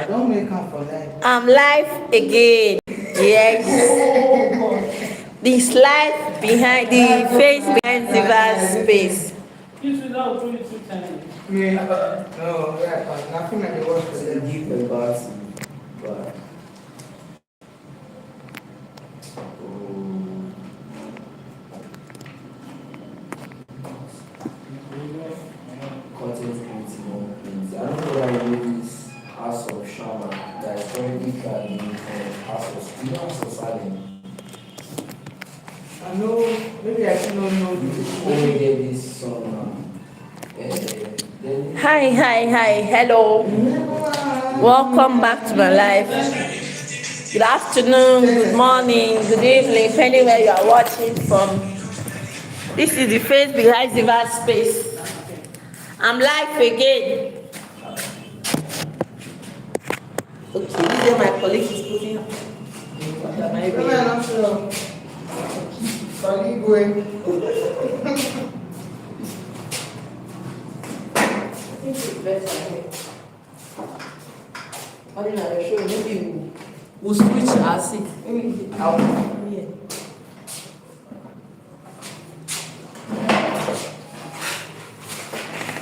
Don't make up for life. I'm live again. Yes. This life behind the face behind the vast space. Me, no, yeah, nothing like the work for them. Deep about but content creating more things. I don't know why you know this House of Shama that is currently gathering House of House of Salem. I know, maybe I still don't know this. Only get this song now. Hi, hello. Welcome back to my life. Good afternoon, good morning, good evening, depending where you are watching from. This is the face behind the vast space. I'm live again. Okay, this is my colleague is putting up. We'll switch our seat. Out. Yeah.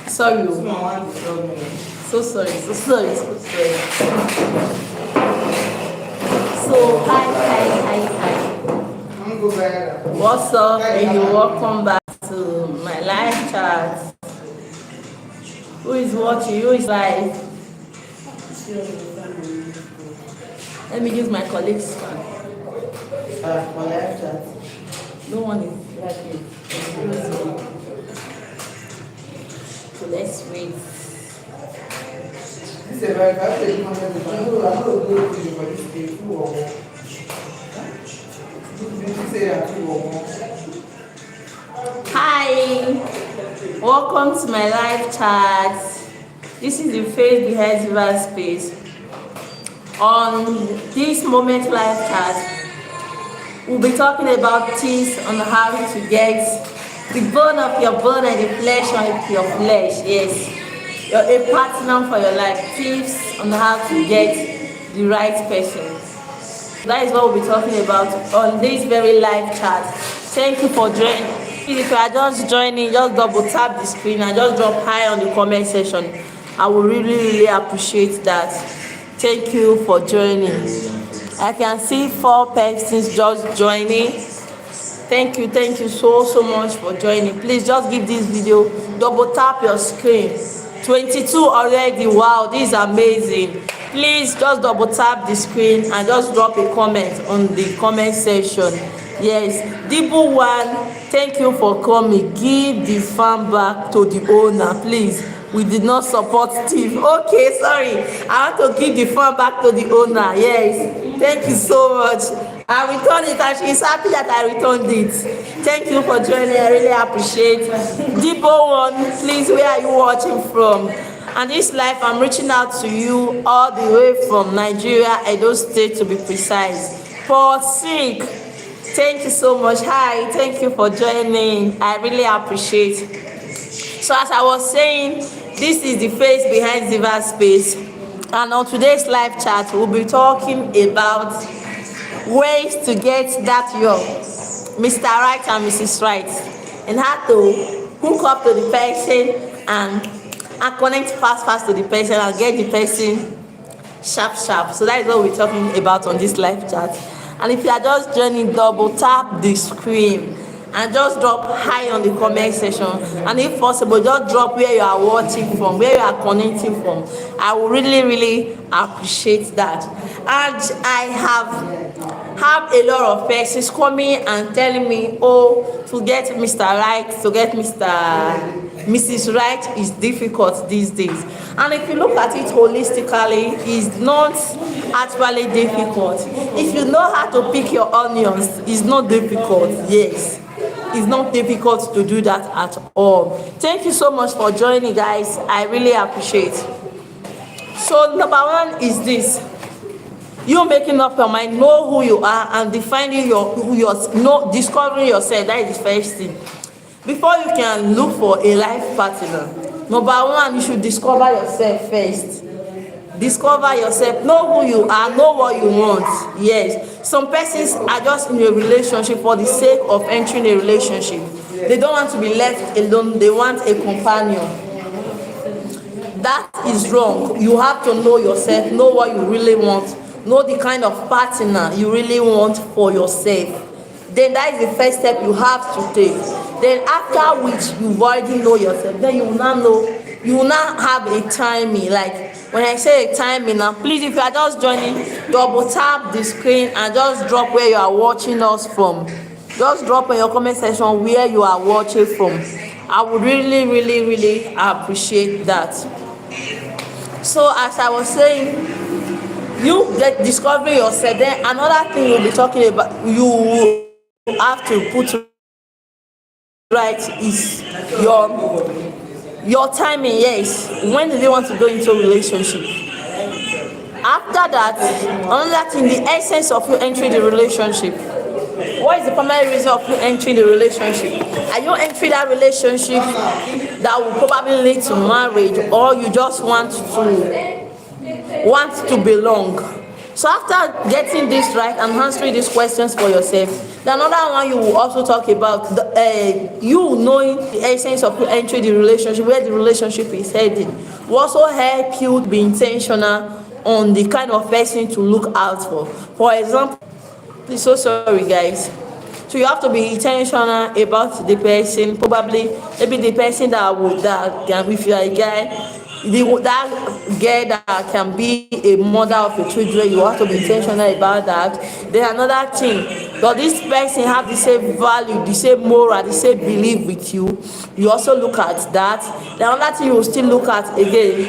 Sorry. So sorry. So hi. What's up? And you welcome back to my live chat. Who is watching? Who is live? Let me use my colleague's phone. For live chat. No one is like so let's wait. This is a very bad content. I'm not going to for this day. Hi, welcome to my live chat. This is the face behind the space. On this moment live chat, we'll be talking about tips on how to get the bone of your bone and the flesh of your flesh. Yes, you're a partner for your life. Tips on how to get the right person. That is what we'll be talking about on this very live chat. Thank you for joining. If you are just joining, just double tap the screen and just drop hi on the comment section. I will really appreciate that. Thank you for joining. I can see 4 persons just joining. Thank you so much for joining. Please just give this video, double tap your screen. 22 already. Wow, this is amazing. Please just double tap the screen and just drop a comment on the comment section. Yes, Dibu one, thank you for coming. Give the farm back to the owner, please. We did not support Steve. Okay, sorry. I want to give the farm back to the owner. Yes, thank you so much. I returned it and she's happy that I returned it. Thank you for joining. I really appreciate. Dibu one, please, where are you watching from? And this life, I'm reaching out to you all the way from Nigeria, Edo State to be precise. Port Sick, thank you so much. Hi, thank you for joining. I really appreciate. So as I was saying, this is the face behind the vast space. And on today's live chat, we'll be talking about ways to get that your Mr. Right and Mrs. Right, and how to hook up to the person and connect fast to the person and get the person sharp. So that is what we're talking about on this live chat. And if you are just joining, double tap the screen and just drop hi on the comment section. And if possible, just drop where you are watching from, where you are connecting from. I will really appreciate that. And I have a lot of persons coming and telling me, oh, to get Mr. Right, to get Mrs. Right is difficult these days. And if you look at it holistically, it's not actually difficult. If you know how to pick your onions, it's not difficult. Yes, it's not difficult to do that at all. Thank you so much for joining, guys. I really appreciate. So number one is this: you making up your mind, know who you are, and defining discovering yourself. That is the first thing. Before you can look for a life partner, number one, you should discover yourself first. discover yourself, know who you are, know what you want. Yes, some persons are just in a relationship for the sake of entering a relationship. They don't want to be left alone, they want a companion. That is wrong. You have to know yourself, know what you really want, know the kind of partner you really want for yourself. Then that is the first step you have to take. Then after which you already know yourself, then you will now know, you will now have a timing. Like when I say a timing now, please, if you are just joining, double tap the screen and just drop where you are watching us from. Just drop in your comment section where you are watching from. I would really appreciate that. So as I was saying, you get discovering yourself. Then another thing we'll be talking about, you have to put right is your timing. Yes, when do you want to go into a relationship? After that, another thing, the essence of you entering the relationship. What is the primary reason of you entering the relationship? Are you entering that relationship that will probably lead to marriage, or you just want to belong? So after getting this right and answering these questions for yourself, the another one you will also talk about you knowing the essence of you entering the relationship, where the relationship is heading, will also help you to be intentional on the kind of person to look out for. For example, please, so sorry guys. So you have to be intentional about the person, probably maybe the person that can, if you are a guy, that girl that can be a mother of your children, you have to be intentional about that. Then another thing, does this person have the same value, the same moral, the same belief with you? You also look at that. Then another thing you will still look at again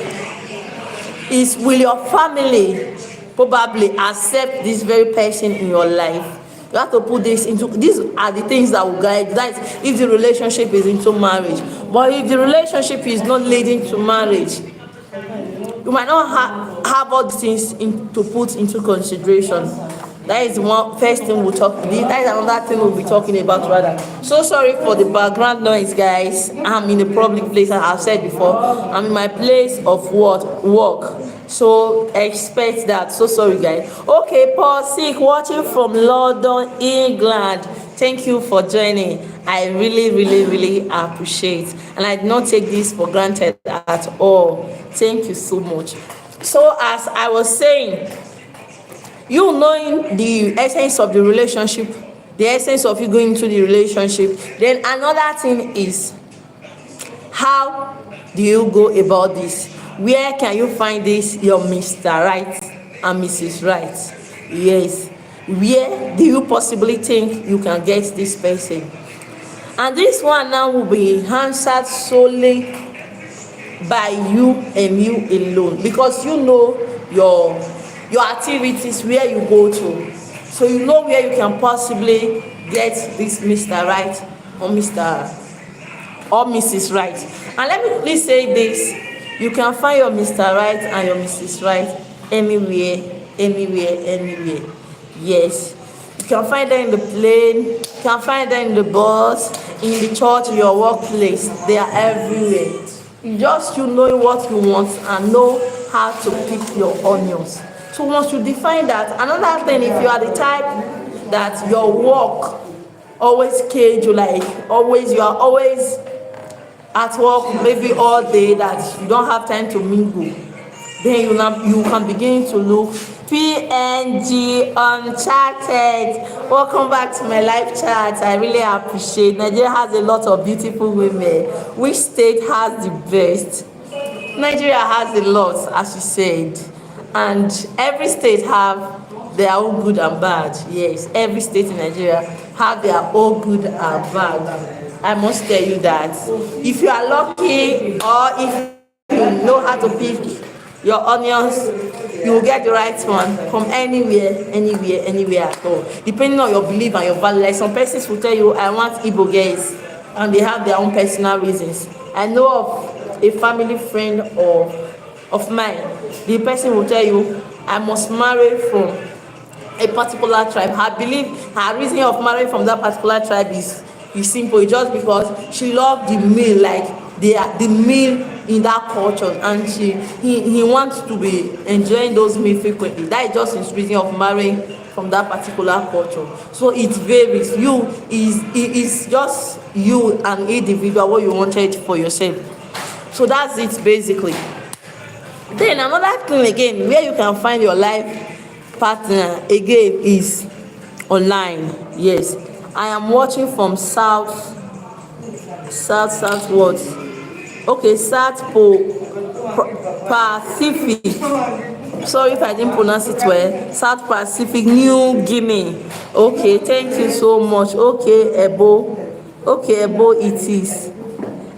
is, will your family probably accept this very person in your life? You have to put this into, these are the things that will guide. That is if the relationship is into marriage. But if the relationship is not leading to marriage, you might not have all these things to put into consideration. That is one first thing we'll talk. That is another thing we'll be talking about rather. So sorry for the background noise, guys. I'm in a public place, and I've said before, I'm in my place of work. So expect that. So sorry, guys. Okay, Paul Sick watching from London, England. Thank you for joining. I really appreciate, and I do not take this for granted at all. Thank you so much. So as I was saying, you knowing the essence of the relationship, the essence of you going into the relationship, then another thing is, how do you go about this? Where can you find this, your Mr. Right and Mrs. Right? Yes. Where do you possibly think you can get this person? And this one now will be answered solely by you and you alone, because you know your activities, where you go to, so you know where you can possibly get this Mr. Right or Mrs. Right. And let me please say this, you can find your Mr. Right and your Mrs. Right anywhere. Yes, you can find them in the plane, you can find them in the bus, in the church, in your workplace. They are everywhere. You know what you want and know how to pick your onions. So once you define that, another thing, if you are the type that your work always cage you, like always, you are always at work maybe all day, that you don't have time to mingle, then you can begin to look. PNG Uncharted, welcome back to my live chat. I really appreciate. Nigeria has a lot of beautiful women. Which state has the best? Nigeria has a lot, as you said, and every state have their own good and bad. Yes, every state in Nigeria have their own good and bad. I must tell you that. If you are lucky, or if you know how to pick your onions, you will get the right one from anywhere at all, depending on your belief and your value. Like some persons will tell you, I want Igbo girls, and they have their own personal reasons. I know of a family friend of mine, the person will tell you, I must marry from a particular tribe. Her belief, her reason of marrying from that particular tribe is simple, just because she loved the meal, like the meal in that culture, and he wants to be enjoying those meals frequently. That is just his reason of marrying from that particular culture. So it varies. You is just you, an individual, what you wanted for yourself. So that's it basically. Then another thing again where you can find your life partner again is online. Yes, I am watching from south what? Okay, Pacific. Sorry if I didn't pronounce it well. South Pacific, New Guinea. Okay, thank you so much. Okay, Ebo. Okay, Ebo it is.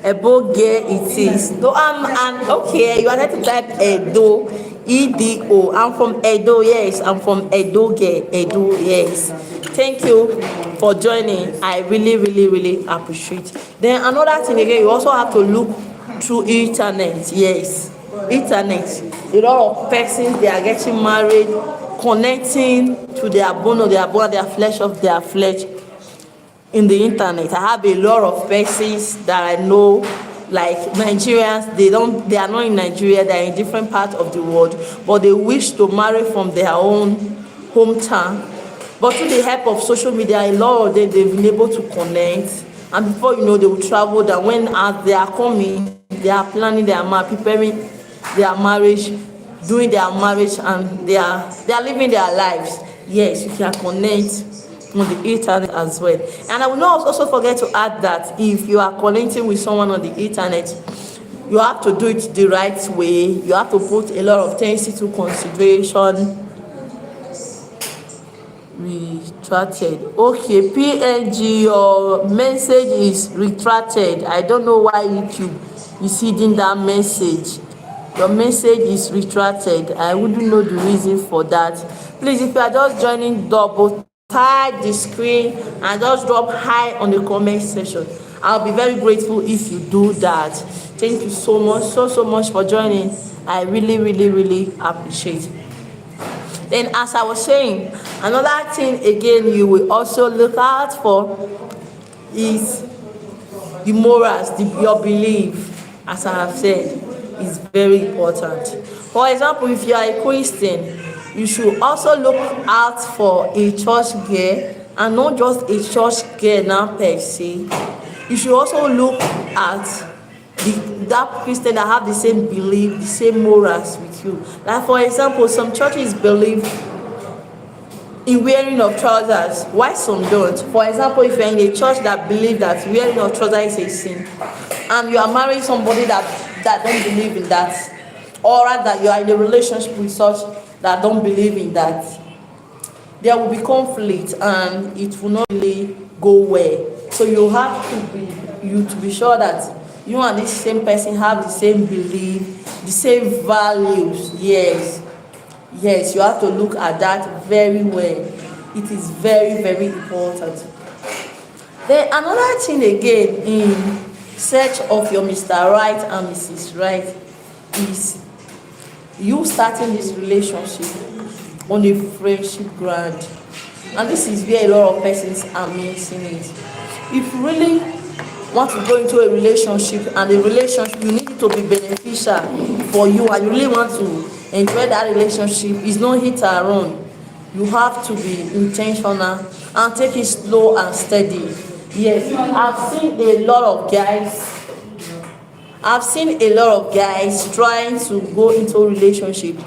Ebo girl it is. No, and okay, you are going to type Edo. Edo. I'm from Edo, yes. I'm from Edo girl. Edo, yes. Thank you for joining. I really appreciate. Then another thing again, you also have to look through internet. Yes, internet. A lot of persons, they are getting married, connecting to their bone of their bone, their flesh of their flesh in the internet. I have a lot of persons that I know, like Nigerians. They are not in Nigeria, they are in different parts of the world, but they wish to marry from their own hometown. But through the help of social media, a lot of them, they've been able to connect, and before you know, they will travel down. When as they are coming, they are planning their preparing their marriage, doing their marriage, and they are living their lives. Yes, you can connect on the internet as well. And I will not also forget to add that if you are connecting with someone on the internet, you have to do it the right way. You have to put a lot of things into consideration. Retracted. Okay, PNG, your message is retracted. I don't know why YouTube is hiding that message. Your message is retracted. I wouldn't know the reason for that. Please, if you are just joining, double tap the screen and just drop hi on the comment section. I'll be very grateful if you do that. Thank you so much for joining. I really appreciate it. Then, as I was saying, another thing again you will also look out for is the morals, your belief. As I have said, is very important. For example, if you are a Christian, you should also look out for a church girl, and not just a church girl now per se. You should also look at that Christian that have the same belief, the same morals with you. Like for example, some churches believe in wearing of trousers, why some don't. For example, if you're in a church that believe that wearing of trousers is a sin, and you are marrying somebody that don't believe in that, or rather you are in a relationship with such that don't believe in that, there will be conflict and it will not really go well. So you have to be sure that you and this same person have the same belief, the same values. Yes, you have to look at that very well. It is very important. Then another thing again in search of your Mr. Right and Mrs. Right is you starting this relationship on a friendship ground. And this is where a lot of persons are missing it. If you really want to go into a relationship, and the relationship, you need it to be beneficial for you, and you really want to enjoy that relationship, it's not hit and run. You have to be intentional and take it slow and steady. Yes, I've seen a lot of guys trying to go into a relationship.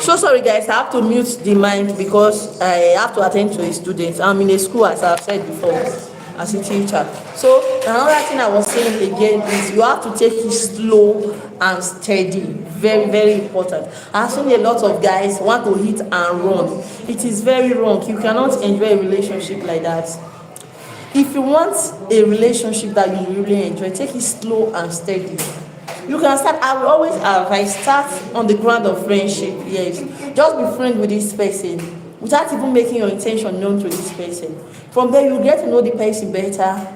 So sorry guys, I have to mute the mic because I have to attend to a student. I'm in a school, as I've said before, as a teacher. So another thing I was saying again is you have to take it slow and steady. Very important. I've seen a lot of guys want to hit and run. It is very wrong. You cannot enjoy a relationship like that. If you want a relationship that you really enjoy, take it slow and steady. You can start, I will always start on the ground of friendship. Yes, just be friends with this person. without even making your intention known to this person. From there, you get to know the person better.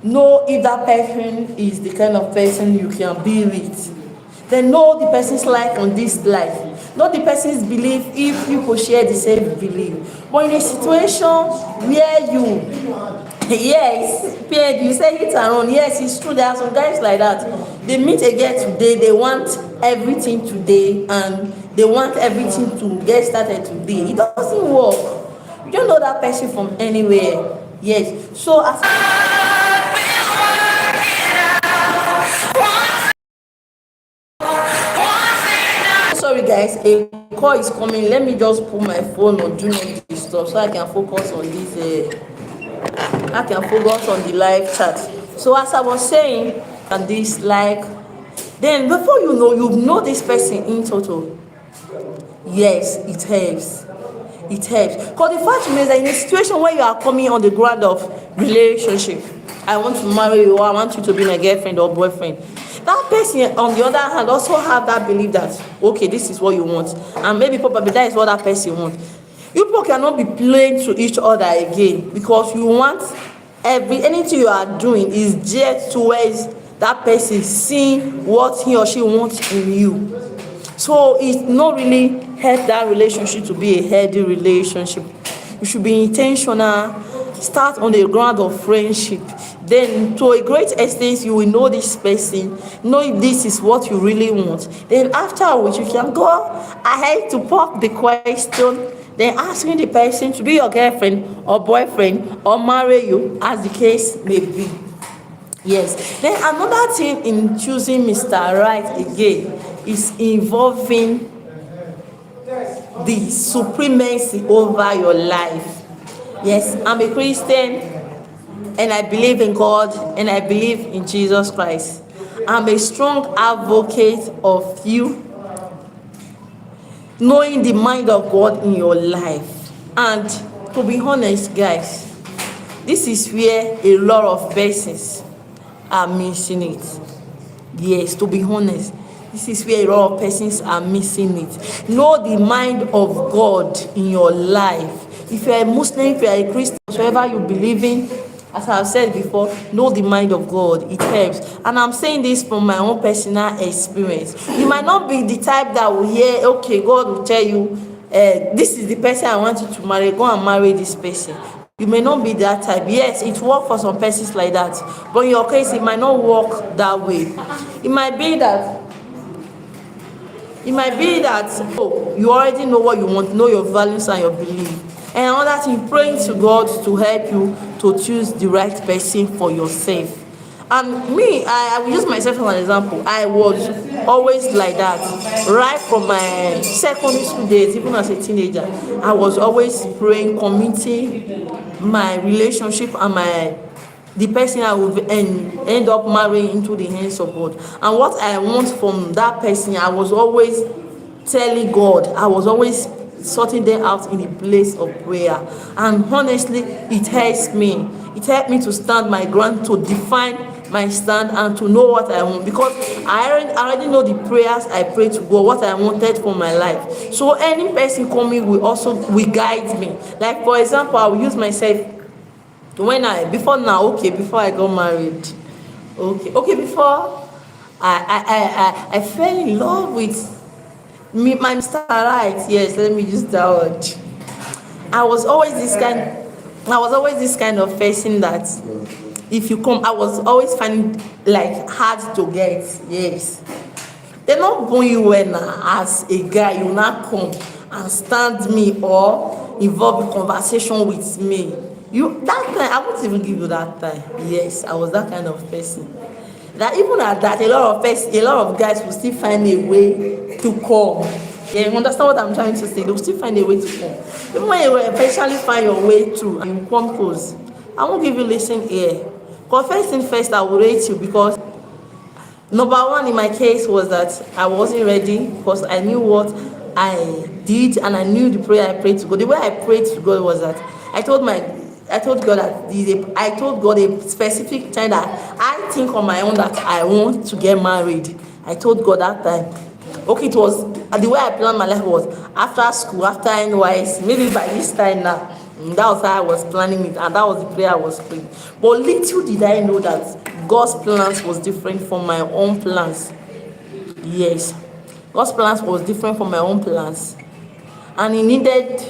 Know if that person is the kind of person you can be with. Then know the person's life on this life. Know the person's belief if you could share the same belief. But in a situation where yes, Pierre, you say it around. Yes, it's true. There are some guys like that. They meet again today. They want everything today, and they want everything to get started today. It doesn't work. You don't know that person from anywhere. Yes. So as sorry guys, a call is coming. Let me just put my phone on do not disturb so I can focus on this. I can focus on the live chat. So as I was saying, and this then before you know this person in total. Yes, it helps. It helps. Because the fact remains that in a situation where you are coming on the ground of relationship, I want to marry you, or I want you to be my girlfriend or boyfriend. That person, on the other hand, also have that belief that, okay, this is what you want. And maybe probably that is what that person wants. You people cannot be playing to each other again, because you want anything you are doing is geared towards that person seeing what he or she wants in you. So it's not really help that relationship to be a healthy relationship. You should be intentional. Start on the ground of friendship. Then to a great extent you will know this person, know if this is what you really want. Then afterwards you can go ahead to pop the question, then asking the person to be your girlfriend or boyfriend or marry you, as the case may be. Yes. Then another thing in choosing Mr. Right again is involving the supremacy over your life. Yes, I'm a Christian and I believe in God and I believe in Jesus Christ. I'm a strong advocate of you knowing the mind of God in your life. And to be honest, guys, this is where a lot of persons are missing it. Yes, to be honest, this is where a lot of persons are missing it. Know the mind of God in your life. If you are a Muslim, if you are a Christian, whatever you believe in, as I have said before, know the mind of God. It helps. And I'm saying this from my own personal experience. You might not be the type that will hear, okay, God will tell you, this is the person I want you to marry, go and marry this person. You may not be that type. Yes, it works for some persons like that. But in your case, it might not work that way. It might be that oh, you already know what you want, know your values and your beliefs. And another thing, praying to God to help you to choose the right person for yourself. And me, I will use myself as an example. I was always like that. Right from my secondary school days, even as a teenager, I was always praying, committing my relationship and the person I would end up marrying into the hands of God. And what I want from that person, I was always telling God. I was always sorting them out in the place of prayer. And honestly, it helps me. It helped me to stand my ground, to define my stand, and to know what I want. Because I already know the prayers I pray to God, what I wanted for my life. So any person coming will guide me. Like for example, I will use myself before I got married. Before I fell in love with my Mr. Right. Yes, let me use that word. I was always this kind of person that if you come, I was always finding like hard to get. Yes, they're not born you when as a guy you not come and stand me or involve in conversation with me. That time I won't even give you that time. Yes, I was that kind of person. That even at that, a lot of guys will still find a way to come. Yeah, you understand what I'm trying to say? They will still find a way to come. Even when you will eventually find your way through and you come close, I won't give you listen here. But first thing first, I will rate you because number one in my case was that I wasn't ready because I knew what I did and I knew the prayer I prayed to God. The way I prayed to God was that I told God a specific time that I think on my own that I want to get married. I told God that time. Okay, it was the way I planned my life was after school, after NYS, maybe by this time now. That was how I was planning it, and that was the prayer I was praying. But little did I know that God's plans was different from my own plans. Yes, God's plans was different from my own plans, and He needed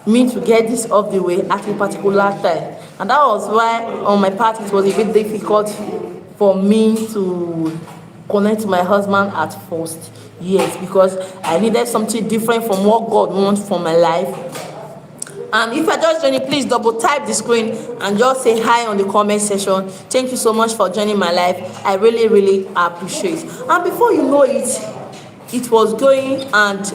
me to get this off the way at a particular time, and that was why on my part it was a bit difficult for me to connect to my husband at first. Yes, because I needed something different from what God wants for my life. And if you're just joining, please double type the screen and just say hi on the comment section. Thank you so much for joining my life. I really appreciate. And before you know it, it was going, and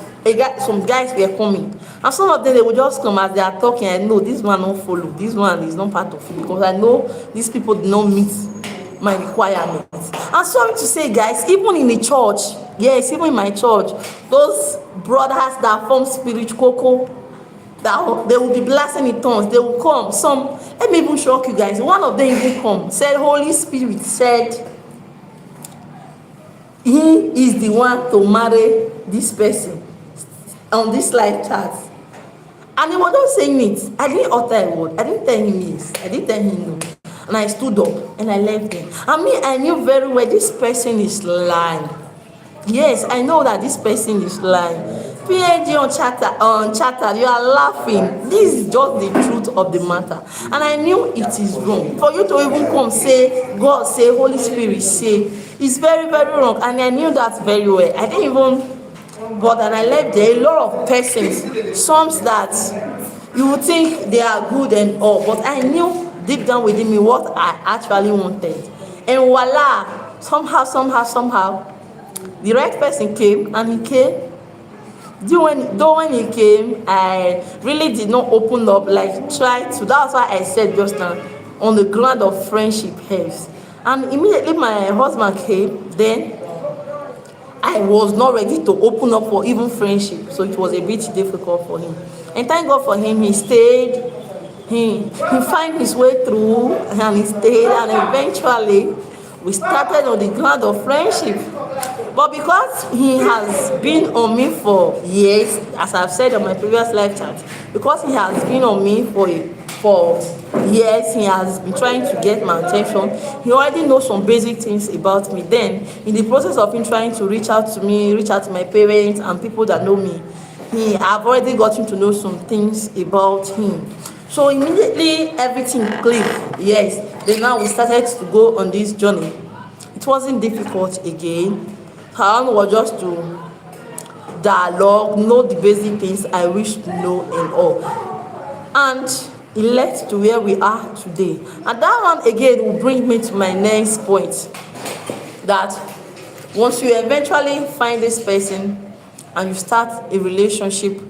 some guys were coming. And some of them, they would just come as they are talking. I know this one won't follow. This one is not part of it, because I know these people do not meet my requirements. I'm sorry to say, guys, even in the church, yes, even in my church, those brothers that form Spirit Coco, that they will be blasting in tongues, they will come. Some, let me even shock you guys. One of them even come, said Holy Spirit said he is the one to marry this person on this life chart. And he was just saying it. I didn't utter a word. I didn't tell him yes. I didn't tell him no. And I stood up and I left him. I knew very well this person is lying. Yes, I know that this person is lying. PhD on chatter, you are laughing. This is just the truth of the matter. And I knew it is wrong. For you to even come say, God say, Holy Spirit say, it's very wrong. And I knew that very well. I didn't even bother, and I left there. A lot of persons, some that you would think they are good and all, but I knew deep down within me what I actually wanted. And voila, somehow, the right person came, and he came. Though when he came, I really did not open up, try to. That's why I said just now, on the ground of friendship helps. And immediately my husband came, then I was not ready to open up for even friendship, so it was a bit difficult for him. And thank God for him, he stayed. He found his way through, and he stayed, and eventually we started on the ground of friendship. But because he has been on me for years, as I've said on my previous live chat, because he has been on me for years, he has been trying to get my attention. He already knows some basic things about me. Then, in the process of him trying to reach out to me, reach out to my parents and people that know me, I've already gotten to know some things about him. So immediately everything clicked. Yes. Then now we started to go on this journey. It wasn't difficult again. Her was just to dialogue, know the basic things I wish to know and all. And it led to where we are today. And that one again will bring me to my next point. That once you eventually find this person and you start a relationship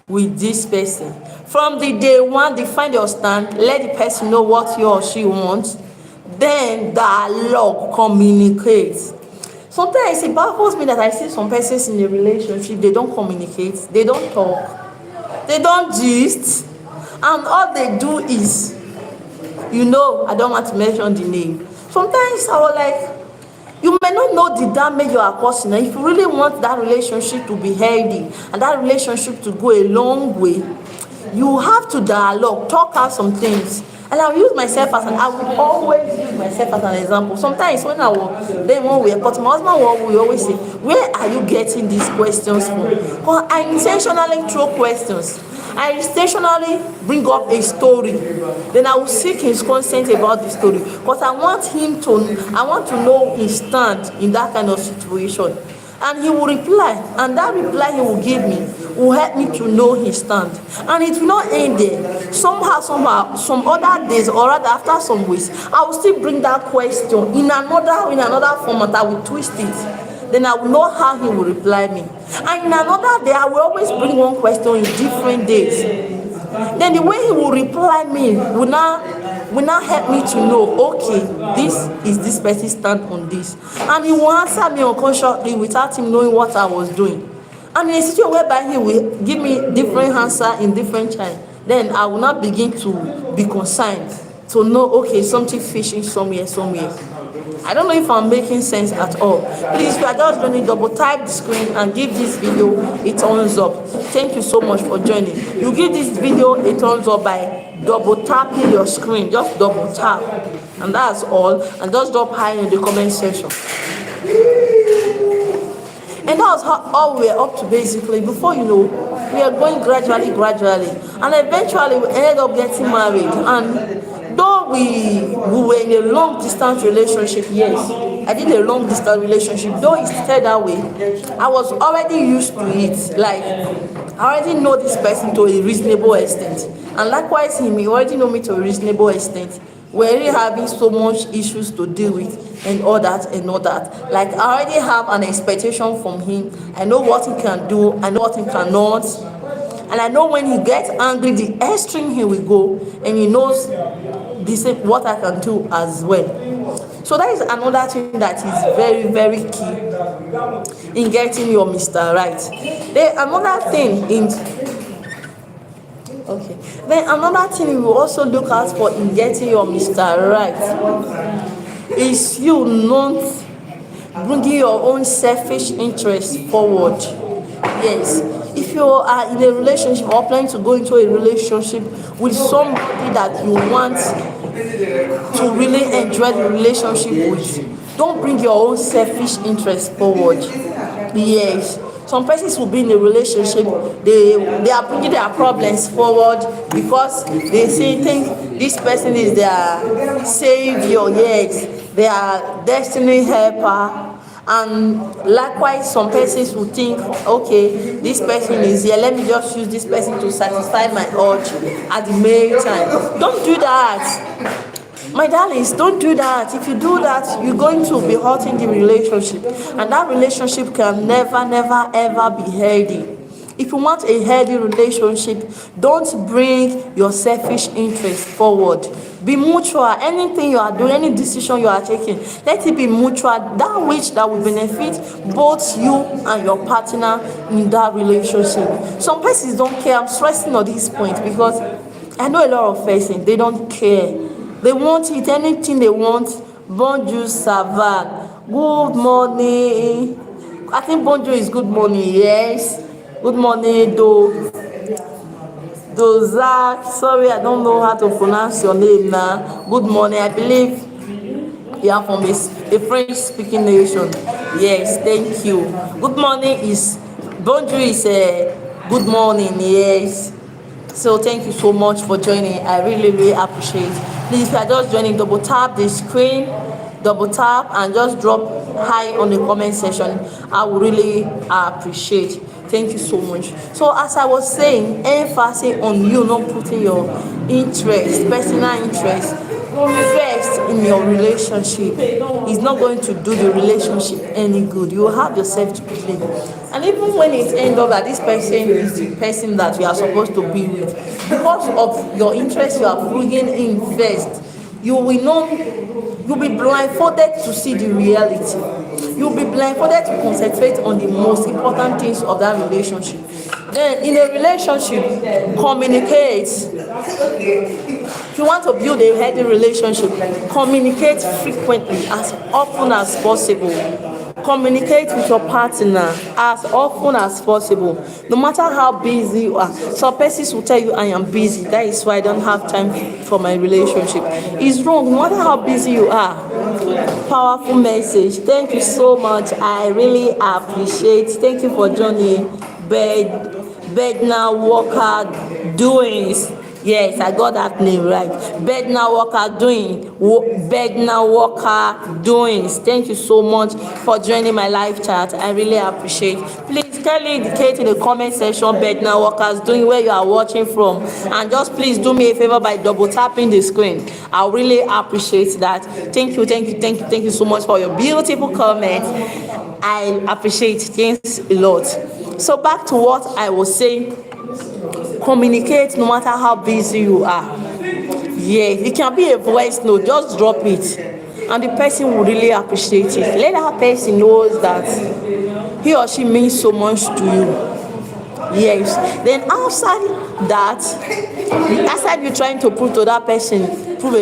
with this person, from the day one, define your stand, let the person know what he or she wants, then dialogue, communicates. Sometimes it baffles me that I see some persons in a relationship, they don't communicate, they don't talk, they don't gist, and all they do is, I don't want to mention the name. Sometimes I was like, you may not know the damage you are causing. If you really want that relationship to be healthy and that relationship to go a long way, you have to dialogue, talk out some things. And I will use myself I will always use myself as an example. Sometimes when I was then when we are, but my husband will always say, where are you getting these questions from? Well, I intentionally throw questions. I intentionally bring up a story. Then I will seek his consent about the story. Because I want to know his stand in that kind of situation. And he will reply, and that reply he will give me will help me to know his stand. And it will not end there. Somehow, some other days, or rather after some weeks, I will still bring that question in another format. I will twist it. Then I will know how he will reply me. And in another day, I will always bring one question in different days. Then the way he will reply me will now help me to know, okay, this person's stand on this. And he will answer me unconsciously without him knowing what I was doing. And in a situation whereby he will give me different answer in different time, then I will not begin to be concerned to know, okay, something fishing somewhere. I don't know if I'm making sense at all. Please, if you are just joining, double tap the screen and give this video a thumbs up. Thank you so much for joining. You give this video a thumbs up by double tapping your screen. Just double tap, and that's all. And just drop hi in the comment section. And that was all we were up to basically. Before you know, we are going gradually, and eventually we ended up getting married. And though we were in a long distance relationship, yes, I did a long distance relationship. Though it started that way, I was already used to it. Like, I already know this person to a reasonable extent, and likewise him, he already know me to a reasonable extent. We're really having so much issues to deal with and all that. Like, I already have an expectation from him. I know what he can do, I know what he cannot, and I know when he gets angry, the extreme he will go, and he knows this is what I can do as well. So that is another thing that is very, very key in getting your Mr. Right. Then another thing you will also look out for in getting your Mr. Right is you not bringing your own selfish interests forward. Yes, if you are in a relationship or planning to go into a relationship with somebody that you want to really enjoy the relationship with, don't bring your own selfish interests forward. Yes, some persons will be in a relationship, they are bringing their problems forward because they think this person is their savior, yes, their destiny helper. And likewise, some persons will think, okay, this person is here, let me just use this person to satisfy my urge at the main time. Don't do that. My darlings, don't do that. If you do that, you're going to be hurting the relationship, and that relationship can never ever be healthy. If you want a healthy relationship, don't bring your selfish interest forward. Be mutual. Anything you are doing, any decision you are taking, let it be mutual. That which that will benefit both you and your partner in that relationship. Some persons don't care. I'm stressing on this point because I know a lot of persons, they don't care. They want it, anything they want. Bonjour, ça va. Good morning. I think bonjour is good morning, yes. Good morning, Dozak. Sorry, I don't know how to pronounce your name now. Good morning. I believe you are from a French-speaking nation. Yes, thank you. Good morning is bonjour is good morning. Yes. So thank you so much for joining. I really appreciate it. Please, if you are just joining, double tap the screen, double tap, and just drop hi on the comment section. I would really appreciate it. Thank you so much. So as I was saying, emphasis on you not putting your interest, personal interest, first in your relationship is not going to do the relationship any good. You will have yourself to blame. And even when it ends up that this person is the person that you are supposed to be with, because of your interest you are bringing in first, you'll be blindfolded to see the reality. You'll be blindfolded to concentrate on the most important things of that relationship. Then in a relationship, communicate. If you want to build a healthy relationship, communicate frequently, as often as possible. Communicate with your partner as often as possible, no matter how busy you are. Some persons will tell you, I am busy, that is why I don't have time for my relationship. It's wrong. No matter how busy you are. Powerful message. Thank you so much. I really appreciate. Thank you for joining. Bedna Walker Doings. Yes, I got that name right. Bedna Walker Doings. Thank you so much for joining my live chat. I really appreciate. Please kindly indicate in the comment section Bedna Walker's Doing where you are watching from, and just please do me a favor by double tapping the screen. I really appreciate that. Thank you so much for your beautiful comments. I appreciate it. Thanks a lot. So back to what I was saying. Communicate no matter how busy you are. Yeah, it can be a voice note, just drop it, and the person will really appreciate it. Let that person know that he or she means so much to you. Yes. Then outside you trying to prove a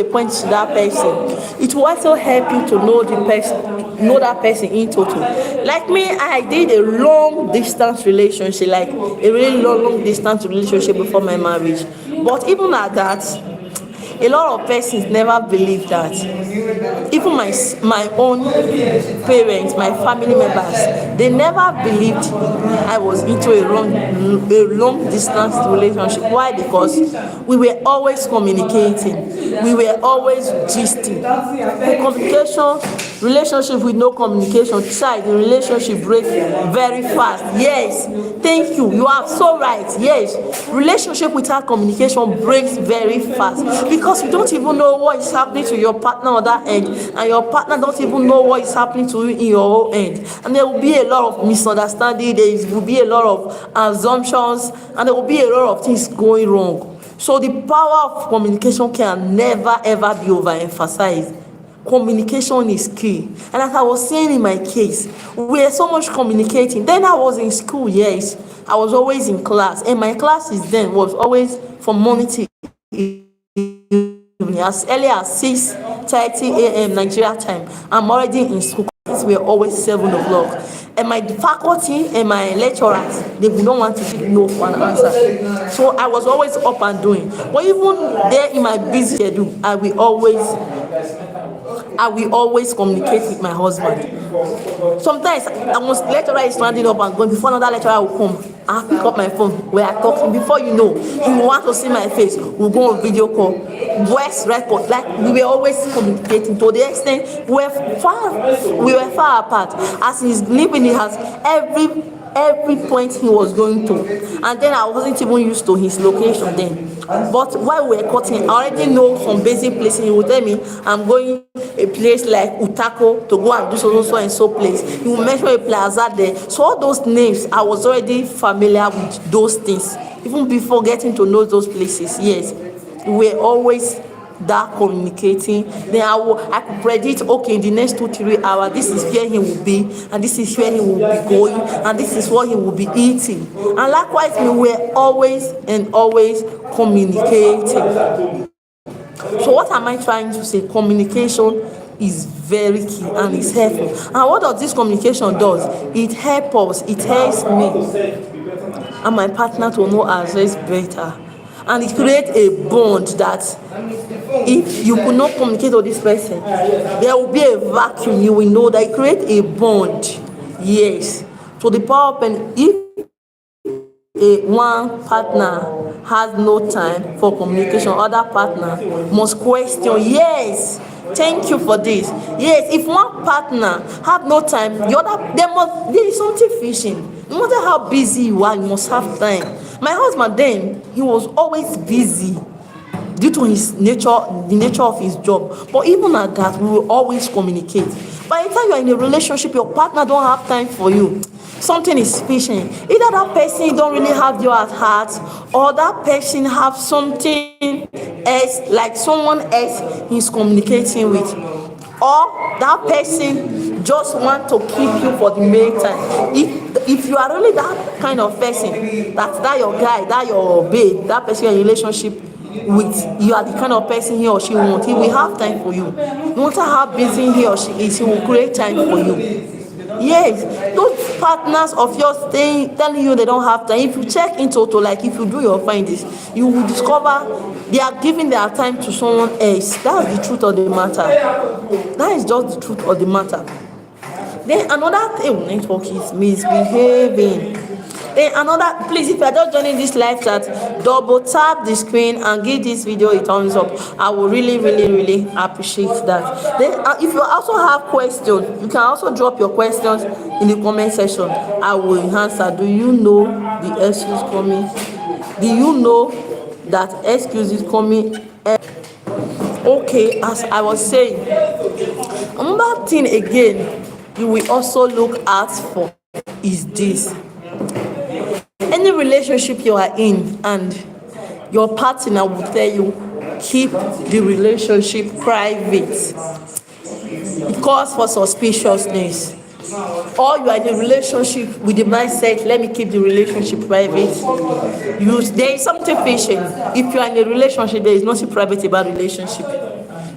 point to that person, it will also help you to know that person in total. Like me, I did a long distance relationship, like a really long distance relationship before my marriage. But even at that, a lot of persons never believe that. Even my own parents, my family members, they never believed I was into a long distance relationship. Why? Because we were always communicating, we were always gisting. The communication relationship with no communication, the relationship breaks very fast. Yes, thank you, you are so right. Yes, relationship without communication breaks very fast, because you don't even know what is happening to your partner on that end, and your partner don't even know what is happening to you in your own end, and there will be a lot of misunderstanding, there will be a lot of assumptions, and there will be a lot of things going wrong. So the power of communication can never ever be overemphasized. Communication is key. And as I was saying in my case, we were so much communicating. Then I was in school, yes. I was always in class. And my classes then was always from morning to evening, as early as 6:30 a.m. Nigeria time. I'm already in school. Classes were always 7 o'clock. And my faculty and my lecturers, they would not want to take no for an answer. So I was always up and doing. But even there in my busy schedule, I will always communicate with my husband. Sometimes lecturer is standing up and going, before another lecturer will come, I'll pick up my phone where I talk to him. Before you know, he will want to see my face. We'll go on video call, voice record. Like, we were always communicating to the extent we were far apart. As he's living, he has every point he was going to, and then I wasn't even used to his location then. But while we were cutting, I already know some basic places. He would tell me, I'm going a place like Utako to go and do so and so place. He will mention a plaza there. So all those names, I was already familiar with those things even before getting to know those places. Yes, we were always that communicating. Then I could predict, okay, in the next 2-3 hours, this is where he will be, and this is where he will be going, and this is what he will be eating. And likewise, we were always communicating. So what am I trying to say? Communication is very key and it's helpful. And what does this communication do? It helps us, it helps me and my partner to know ourselves better. And it creates a bond that if you could not communicate with this person, there will be a vacuum. You will know that it creates a bond. Yes. So the power of if one partner has no time for communication, other partner must question. Yes, thank you for this. Yes, if one partner have no time, the other, there is something fishing. No matter how busy you are, you must have time. My husband then, he was always busy due to his nature, the nature of his job. But even at that, we will always communicate. By the time you are in a relationship, your partner don't have time for you. Something is fishing. Either that person don't really have you at heart, or that person have something else, like someone else he's communicating with, or that person just want to keep you for the main time. If you are really that kind of person, that your guy, that your babe, that person you're in a relationship with, you are the kind of person he or she wants, he will have time for you. No matter how busy he or she is, he will create time for you. Yes, those partners of yours telling you they don't have time, if you check into it, like if you do your findings, you will discover they are giving their time to someone else. That's the truth of the matter. That is just the truth of the matter. Then another thing, network is misbehaving. Then another, please, if you are just joining this live chat, double tap the screen and give this video a thumbs up. I will really appreciate that. Then if you also have questions, you can also drop your questions in the comment section. I will answer. Do you know the excuse coming? Do you know that excuse is coming? Okay, as I was saying, another thing again you will also look out for is this. Any relationship you are in and your partner will tell you, keep the relationship private. It calls for suspiciousness. or you are in a relationship with the mindset, let me keep the relationship private. There is something fishy. If you are in a relationship, there is nothing private about relationship.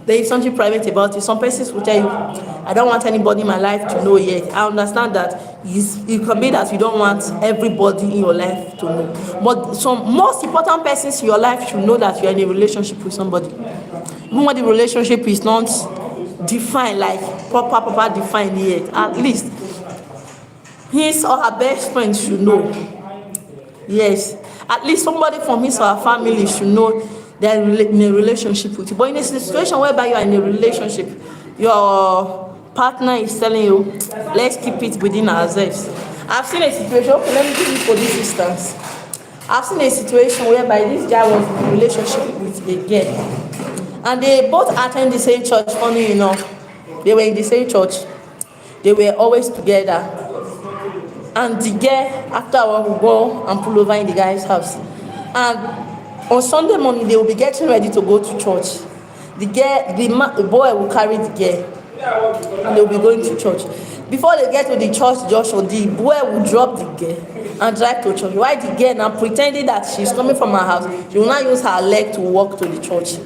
There is something private about it. Some persons will tell you, I don't want anybody in my life to know yet. I understand that it can be that you don't want everybody in your life to know. But some most important persons in your life should know that you are in a relationship with somebody. Even when the relationship is not defined, like proper defined yet, at least his or her best friend should know. Yes, at least somebody from his or her family should know they're in a relationship with you. But in a situation whereby you are in a relationship, your partner is telling you, let's keep it within ourselves. I've seen a situation, okay, let me give you for this instance. I've seen a situation whereby this guy was in a relationship with a girl, and they both attend the same church. Funny enough, they were in the same church, they were always together. And the girl, after a while, will go and pull over in the guy's house. And on Sunday morning, they will be getting ready to go to church. The boy will carry the girl, and they will be going to church. Before they get to the church junction, the boy will drop the girl and drive to church. Why the girl now pretending that she's coming from her house, she will not use her leg to walk to the church.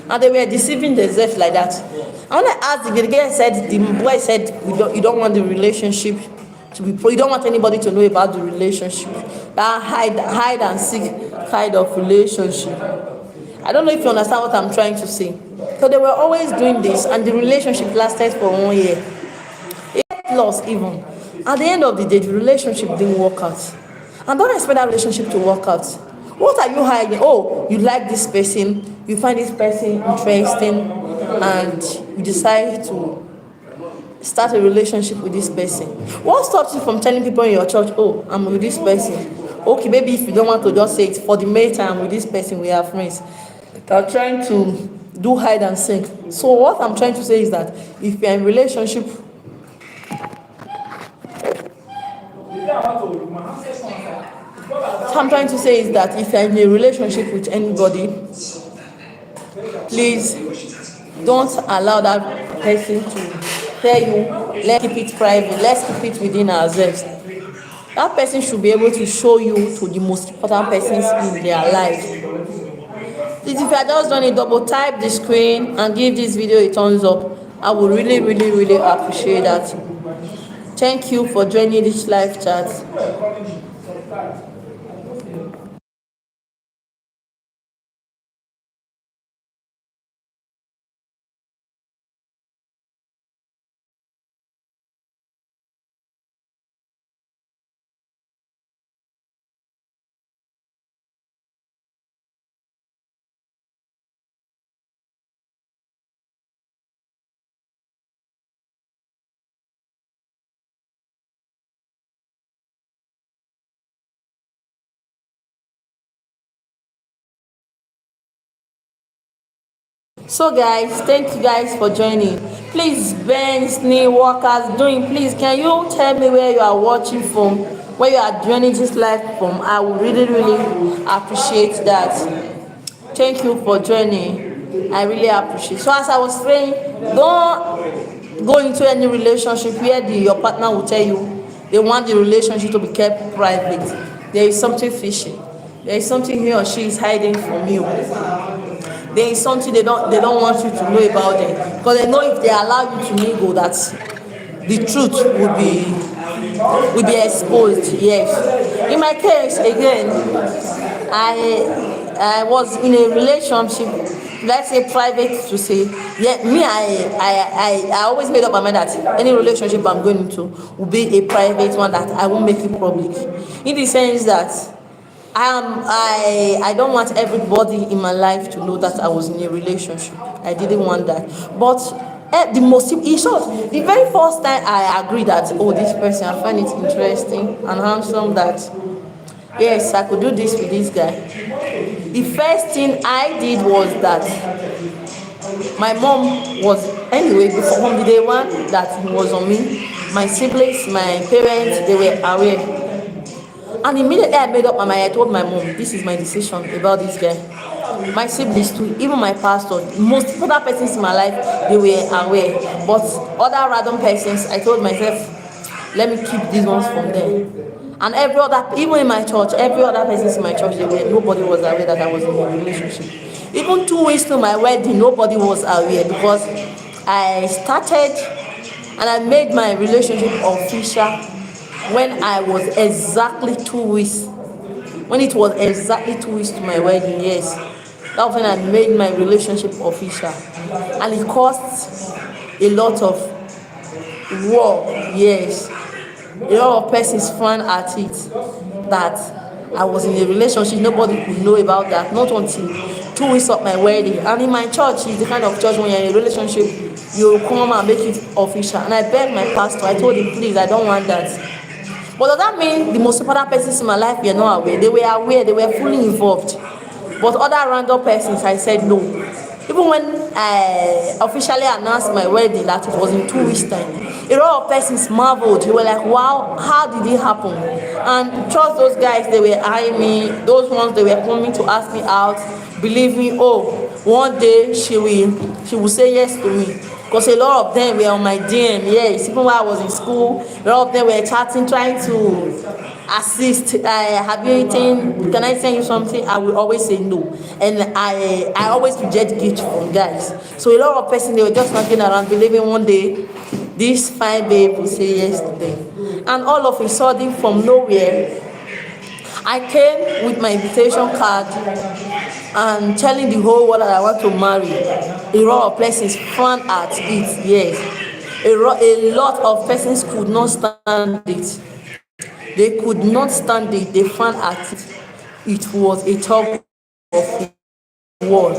And they were deceiving themselves like that. And when I asked the girl, the boy said, you don't want the relationship to be, you don't want anybody to know about the relationship. That hide and seek kind of relationship. I don't know if you understand what I'm trying to say. So they were always doing this, and the relationship lasted for 1 year. It lost even. At the end of the day, the relationship didn't work out. And don't expect that relationship to work out. What are you hiding? Oh, you like this person, you find this person interesting, and you decide to start a relationship with this person. What stops you from telling people in your church, oh, I'm with this person? Okay, maybe if you don't want to just say it, for the meantime, with this person, we are friends. They're trying to do hide and seek. So what I'm trying to say is that if you're in a relationship, if you're in a relationship with anybody, please don't allow that person to tell you, let's keep it private, let's keep it within ourselves. That person should be able to show you to the most important persons in their life. Please, if you are just doing a double type the screen and give this video a thumbs up, I would really appreciate that. Thank you for joining this live chat. So guys, thank you guys for joining. Please, Ben, Snee, Workers, doing, please, can you tell me where you are watching from, where you are joining this live from? I would really appreciate that. Thank you for joining. I really appreciate. So as I was saying, don't go into any relationship where your partner will tell you they want the relationship to be kept private. There is something fishy. There is something he or she is hiding from you. There is something they don't want you to know about them, because they know if they allow you to mingle, that the truth will be exposed. Yes. In my case, again, I was in a relationship, let's say private to say. Yeah, me, I always made up my mind that any relationship I'm going into will be a private one, that I won't make it public. In the sense that I don't want everybody in my life to know that I was in a relationship. I didn't want that. But the very first time I agreed that, oh, this person, I find it interesting and handsome, that yes, I could do this with this guy. The first thing I did was that my mom was, anyway, from the day one that it was on me, my siblings, my parents, they were aware. And immediately I made up my mind. I told my mom, this is my decision about this guy. My siblings too, even my pastor, most other persons in my life, they were aware. But other random persons, I told myself, let me keep these ones from them. And every other, even in my church, every other person in my church, nobody was aware that I was in a relationship. Even 2 weeks to my wedding, nobody was aware, because I started and I made my relationship official when I was exactly 2 weeks. When it was exactly 2 weeks to my wedding, yes. That was when I made my relationship official. And it cost a lot of war, yes. A lot of persons frowned at it, that I was in a relationship. Nobody could know about that, not until 2 weeks of my wedding. And in my church, it's the kind of church when you're in a relationship, you come and make it official. And I begged my pastor, I told him, please, I don't want that. But does that mean the most important persons in my life were not aware? They were aware, they were fully involved. But other random persons, I said no. Even when I officially announced my wedding, that it was in 2 weeks' time, a lot of persons marveled. They were like, wow, how did it happen? And trust those guys, they were eyeing me. Those ones, they were coming to ask me out. Believe me, oh, one day she will say yes to me. Because a lot of them were on my DM, yes. Even while I was in school, a lot of them were chatting, trying to assist. Have you eaten? Can I send you something? I will always say no. And I always reject gifts from guys. So a lot of persons, they were just walking around believing one day this fine babe will say yes to them. And all of a sudden, from nowhere, I came with my invitation card and telling the whole world that I want to marry. A lot of persons frowned at it, yes. A lot of persons could not stand it. They could not stand it. They frowned at it. It was a talk of war.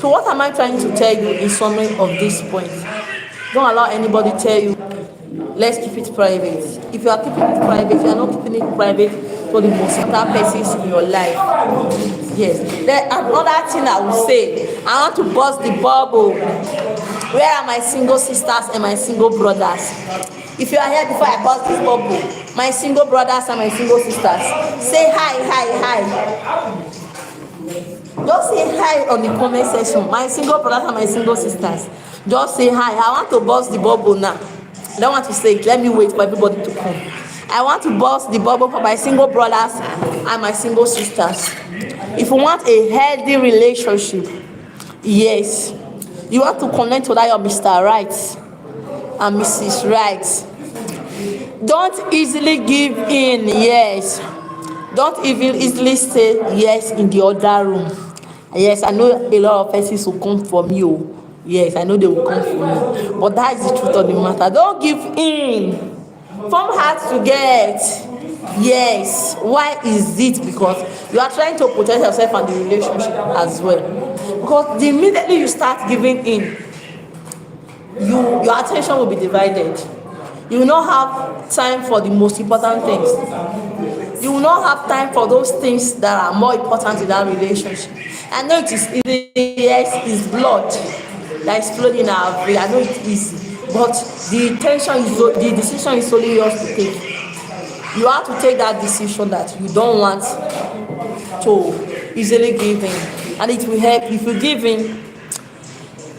So what am I trying to tell you in summary of this point? Don't allow anybody to tell you, let's keep it private. If you are keeping it private, you are not keeping it private for the most important persons in your life. Yes. Then another thing I will say, I want to burst the bubble. Where are my single sisters and my single brothers? If you are here before I burst this bubble, my single brothers and my single sisters, say hi. Just say hi on the comment section. My single brothers and my single sisters, just say hi. I want to burst the bubble now. I don't want to say it. Let me wait for everybody to come. I want to burst the bubble for my single brothers and my single sisters. If you want a healthy relationship, yes, you want to connect to that your Mr. Right and Mrs. Right. Don't easily give in, yes. Don't even easily say yes in the other room. Yes, I know a lot of persons will come for you. Yes, I know they will come for me. But that is the truth of the matter. Don't give in. From hard to get. Yes. Why is it? Because you are trying to protect yourself and the relationship as well. Because the immediately you start giving in, your attention will be divided. You will not have time for the most important things. You will not have time for those things that are more important in that relationship. I know it is easy. Yes, it's blood that is flowing in our brain. I know it's easy, but the decision is only yours to take. You have to take that decision that you don't want to easily give in, and it will help if you give in.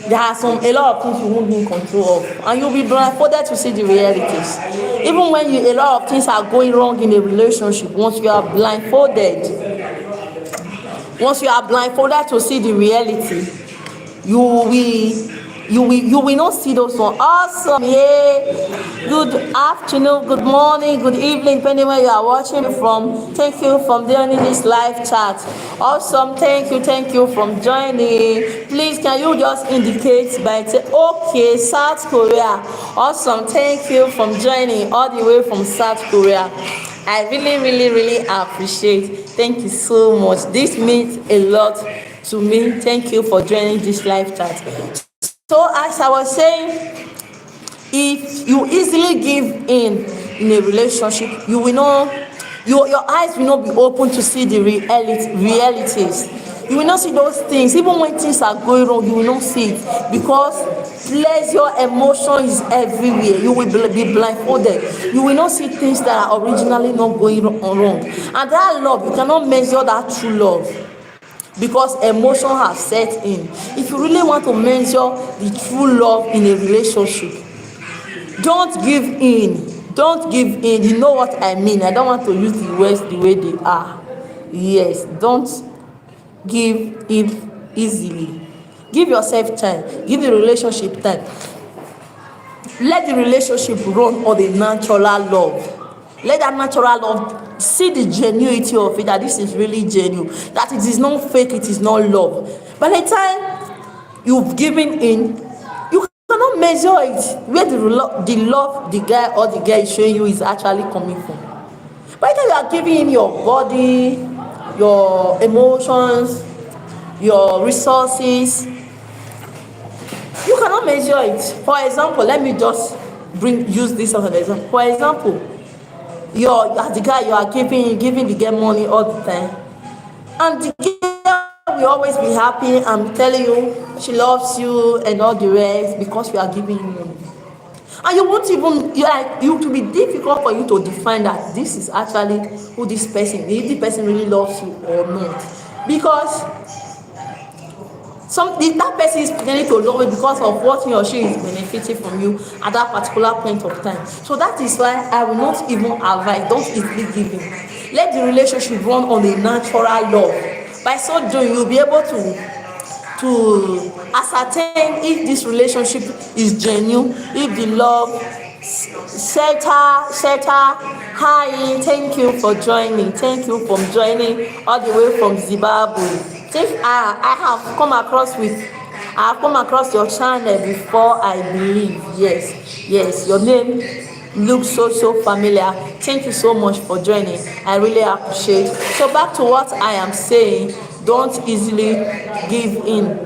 There are a lot of things you won't be in control of, and you'll be blindfolded to see the realities. Even when a lot of things are going wrong in a relationship, once you are blindfolded to see the reality, you will not see those ones. Awesome. Yeah. Good afternoon, good morning, good evening, depending where you are watching from. Thank you for joining this live chat. Awesome. Thank you from joining. Please, can you just indicate by saying, okay, South Korea. Awesome. Thank you from joining all the way from South Korea. I really appreciate. Thank you so much. This means a lot to me. Thank you for joining this live chat. So as I was saying, if you easily give in a relationship, you will not, your eyes will not be open to see the realities. You will not see those things. Even when things are going wrong, you will not see it, because pleasure, emotion is everywhere. You will be blindfolded. You will not see things that are originally not going wrong. And that love, you cannot measure that true love, because emotion has set in. If you really want to measure the true love in a relationship, Don't give in. Don't give in. You know what I mean. I don't want to use the words the way they are. Yes, don't give in easily. Give yourself time. Give the relationship time. Let the relationship run on the natural love. Let that natural love see the genuinity of it, that this is really genuine, that it is not fake, it is not love. By the time you've given in, you cannot measure it where the love the guy or the girl is showing you is actually coming from. By the time you are giving in your body, your emotions, your resources, you cannot measure it. For example, let me just use this as an example. For example, as the guy, you are giving the girl money all the time, and the girl will always be happy and telling you she loves you and all the rest because you are giving you money. And you won't even, it will be difficult for you to define that this is actually who this person is, if the person really loves you or not, because that person is pretending to love you because of what he or she is benefiting from you at that particular point of time. So that is why I will not even advise, don't easily give in. Let the relationship run on a natural love. By so doing, you'll be able to ascertain if this relationship is genuine, if the love. Seta, hi, thank you for joining. Thank you for joining all the way from Zimbabwe. I have come across your channel before, I believe. Yes, your name looks so familiar. Thank you so much for joining. I really appreciate. So back to what I am saying, don't easily give in.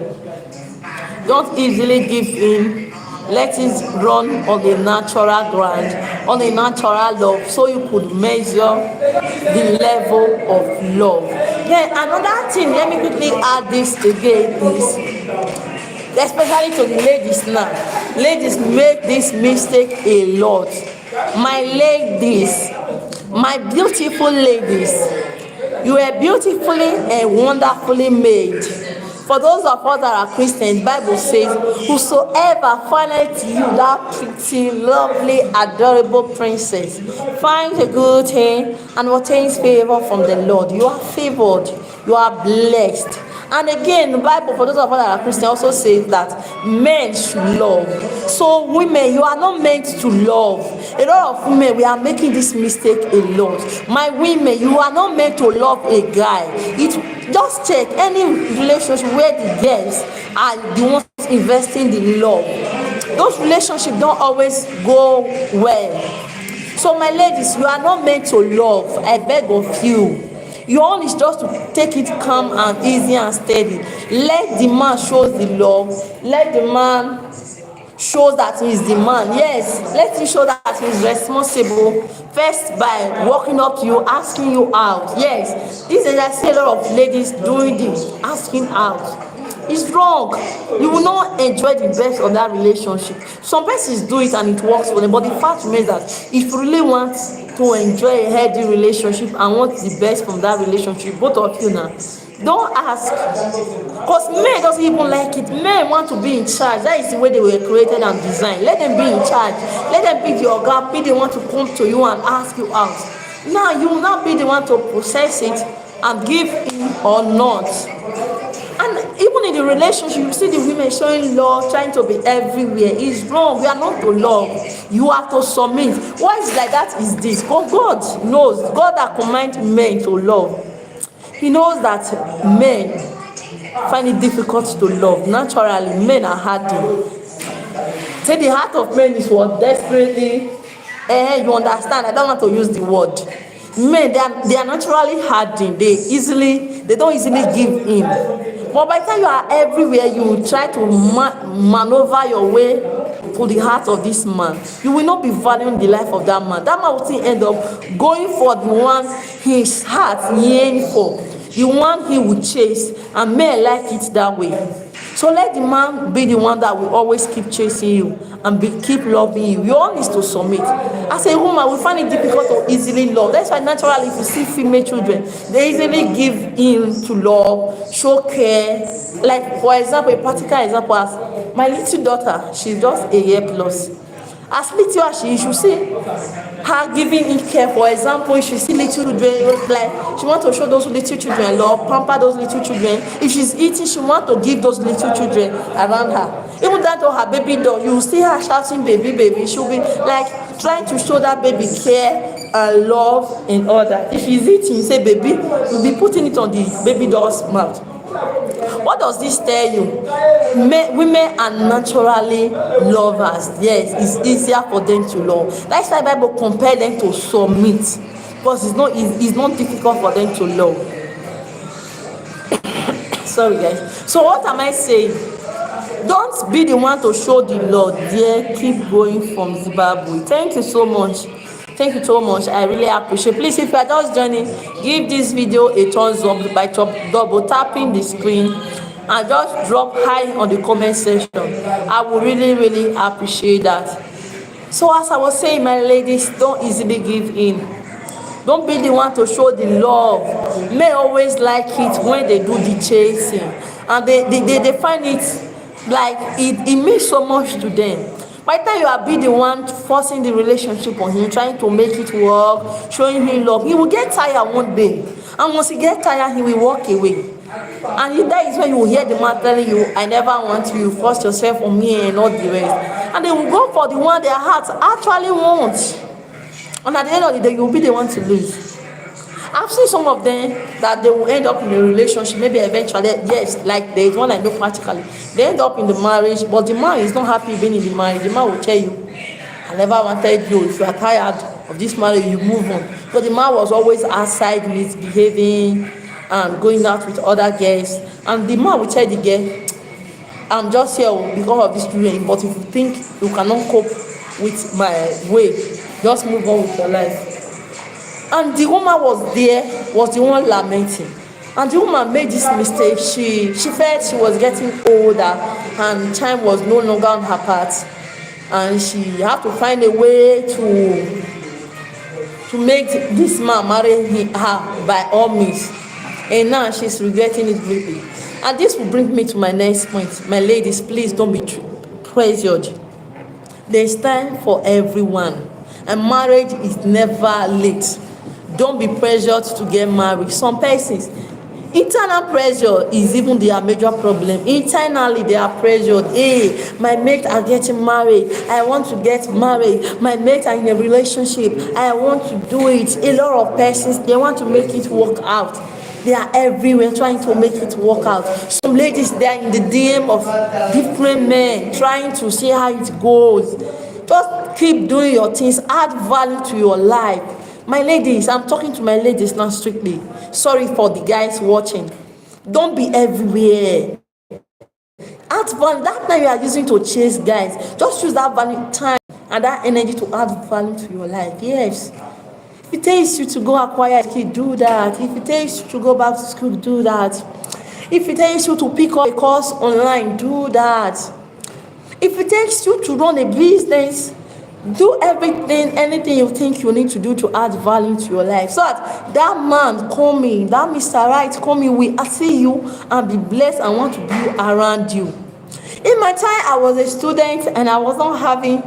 Don't easily give in. Let it run on the natural ground, on a natural love, so you could measure the level of love. Then another thing, let me quickly add this again, is especially to the ladies now. Ladies make this mistake a lot. My ladies, my beautiful ladies, you are beautifully and wonderfully made. For those of us that are Christians, Bible says, whosoever findeth you, that pretty, lovely, adorable princess, finds a good thing and obtains favor from the Lord. You are favored. You are blessed. And again, the Bible, for those of us that are Christians, also says that men should love. So women, you are not meant to love. A lot of women, we are making this mistake a lot. My women, you are not meant to love a guy. Just check any relationship where the girls are the ones investing the love. Those relationships don't always go well. So my ladies, you are not meant to love. I beg of you. Your own is just to take it calm and easy and steady. Let the man show the love. Let the man show that he is the man. Yes, let him show that he is responsible. First by walking up to you, asking you out. Yes, this is, I see a lot of ladies doing this, asking out. It's wrong. You will not enjoy the best of that relationship. Some persons do it and it works for them, but the fact remains that if you really want to enjoy a healthy relationship and want the best from that relationship, both of you now, don't ask, because men doesn't even like it. Men want to be in charge. That is the way they were created and designed. Let them be in charge. Let them be the organ, be the one to come to you and ask you out. Now you will not be the one to process it and give in or not. And even in the relationship, you see the women showing love, trying to be everywhere. It's wrong. We are not to love. You are to submit. Why is like that is this? Because God knows. God that commands men to love. He knows that men find it difficult to love. Naturally, men are hardened. Say the heart of men is what? Desperately. You understand? I don't want to use the word. Men, they are naturally hardened. They don't easily give in. But by the time you are everywhere, you try to maneuver your way to the heart of this man. You will not be valuing the life of that man. That man will still end up going for the one his heart yearns for, the one he will chase, and men like it that way. So let the man be the one that will always keep chasing you and keep loving you. Your own is to submit. As a woman, we find it difficult to easily love. That's why naturally, if you see female children, they easily give in to love, show care. Like, for example, a practical example, as my little daughter, she's just a year plus. As little as she is, you see her giving it care. For example, if she see little children, like she want to show those little children love, pamper those little children. If she's eating, she want to give those little children around her. Even down to her baby doll, you see her shouting baby baby. She'll be like trying to show that baby care and love and all that. If she's eating, say baby, you'll be putting it on the baby doll's mouth. What does this tell you? Women are naturally lovers. Yes, it's easier for them to love. That's why the Bible compare them to submit, because it's not difficult for them to love. Sorry guys. So what am I saying? Don't be the one to show the Lord. Dear, keep going from Zimbabwe. Thank you so much. Thank you so much. I really appreciate. Please, if you are just joining, give this video a thumbs up by double tapping the screen and just drop hi on the comment section. I will really appreciate that. So as I was saying, my ladies, don't easily give in. Don't be the one to show the love. Men always like it when they do the chasing, and they find it like it means so much to them. By the time you are be the one forcing the relationship on him, trying to make it work, showing him love, he will get tired one day. And once he get tired, he will walk away. And that is when you will hear the man telling you, I never want you, force yourself on me and all the rest. And they will go for the one their hearts actually want. And at the end of the day, you will be the one to lose. I've seen some of them that they will end up in a relationship, maybe eventually, yes, like there is one I know practically. They end up in the marriage, but the man is not happy being in the marriage. The man will tell you, I never wanted you. If you are tired of this marriage, you move on. But the man was always outside misbehaving and going out with other girls. And the man will tell the girl, I'm just here because of this children, but if you think you cannot cope with my way, just move on with your life. And the woman was the one lamenting. And the woman made this mistake. She felt she was getting older and time was no longer on her part. And she had to find a way to make this man marry her by all means. And now she's regretting it greatly. And this will bring me to my next point. My ladies, please don't be pressured. There's time for everyone. And marriage is never late. Don't be pressured to get married. Some persons, internal pressure is even their major problem. Internally, they are pressured. Hey, my mates are getting married. I want to get married. My mates are in a relationship. I want to do it. A lot of persons, they want to make it work out. They are everywhere trying to make it work out. Some ladies, they are in the DM of different men, trying to see how it goes. Just keep doing your things. Add value to your life. My ladies, I'm talking to my ladies now strictly. Sorry for the guys watching. Don't be everywhere. Add value. That time you are using to chase guys, just use that value time and that energy to add value to your life. Yes. If it takes you to go acquire a kid, do that. If it takes you to go back to school, do that. If it takes you to pick up a course online, do that. If it takes you to run a business, do everything, anything you think you need to do to add value to your life. So that man coming, that Mr. Right coming, will see you and be blessed and want to be around you. In my time, I was a student and I was not having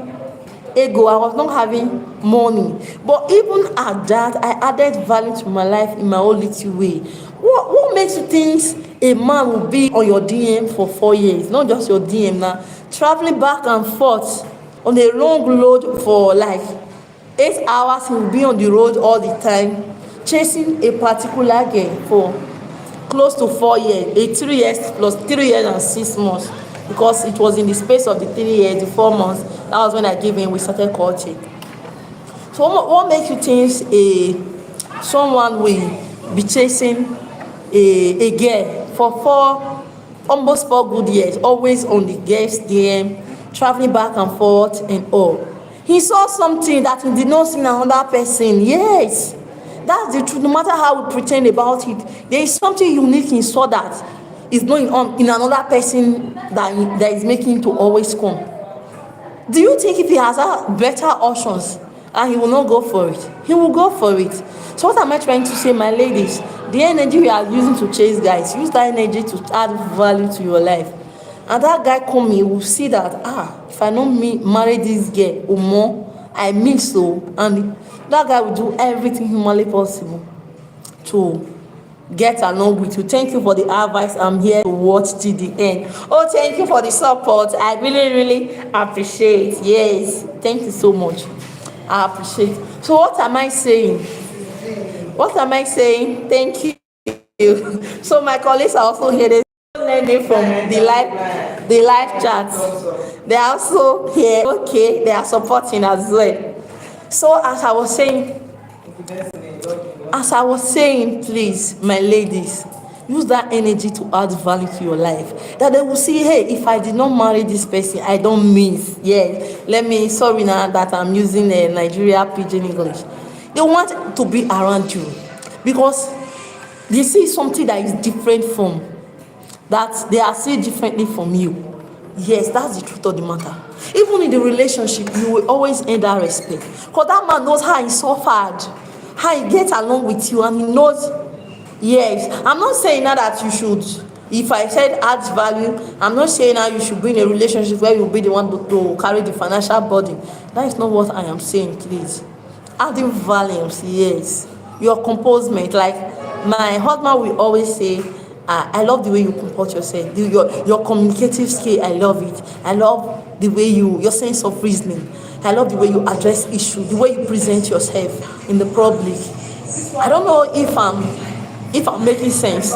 ego, I was not having money. But even at that, I added value to my life in my own little way. What makes you think a man will be on your DM for 4 years? Not just your DM now, traveling back and forth on a long road for like 8 hours. He will be on the road all the time, chasing a particular girl for close to 4 years, 3 years plus 3 years and 6 months, because it was in the space of the 3 years, the 4 months. That was when I gave in, we started courting. So what makes you think someone will be chasing a girl for almost 4 good years, always on the girl's DM, traveling back and forth and all? He saw something that he did not see in another person. Yes, that's the truth. No matter how we pretend about it, there is something unique he saw that is going on in another person that is making him to always come. Do you think if he has better options and he will not go for it? He will go for it. So what am I trying to say, my ladies? The energy you are using to chase guys, use that energy to add value to your life. and that guy come, he will see that, if I don't marry this girl or more, I mean so, and that guy will do everything humanly possible to get along with you. Thank you for the advice. I'm here to watch till the end. Oh, thank you for the support. I really appreciate. Yes, thank you so much. I appreciate. So what am I saying? Thank you. So my colleagues are also here. They're learning from the live chats. They are also here. Okay, they are supporting as well. So as I was saying, please, my ladies, use that energy to add value to your life. That they will see, hey, if I did not marry this person, I don't miss. Sorry now that I'm using a Nigeria pidgin English. They want to be around you because they see something that is different from, that they are seeing differently from you. Yes, that's the truth of the matter. Even in the relationship, you will always earn that respect. Because that man knows how he suffered, how he gets along with you, and he knows. Yes, I'm not saying now that you should, if I said add value, I'm not saying now you should be in a relationship where you'll be the one to carry the financial burden. That is not what I am saying, please. Adding values, yes. Your composement, like my husband will always say, I love the way you comport yourself, your communicative skill, I love it. I love the way your sense of reasoning. I love the way you address issues, the way you present yourself in the public. I don't know if I'm making sense.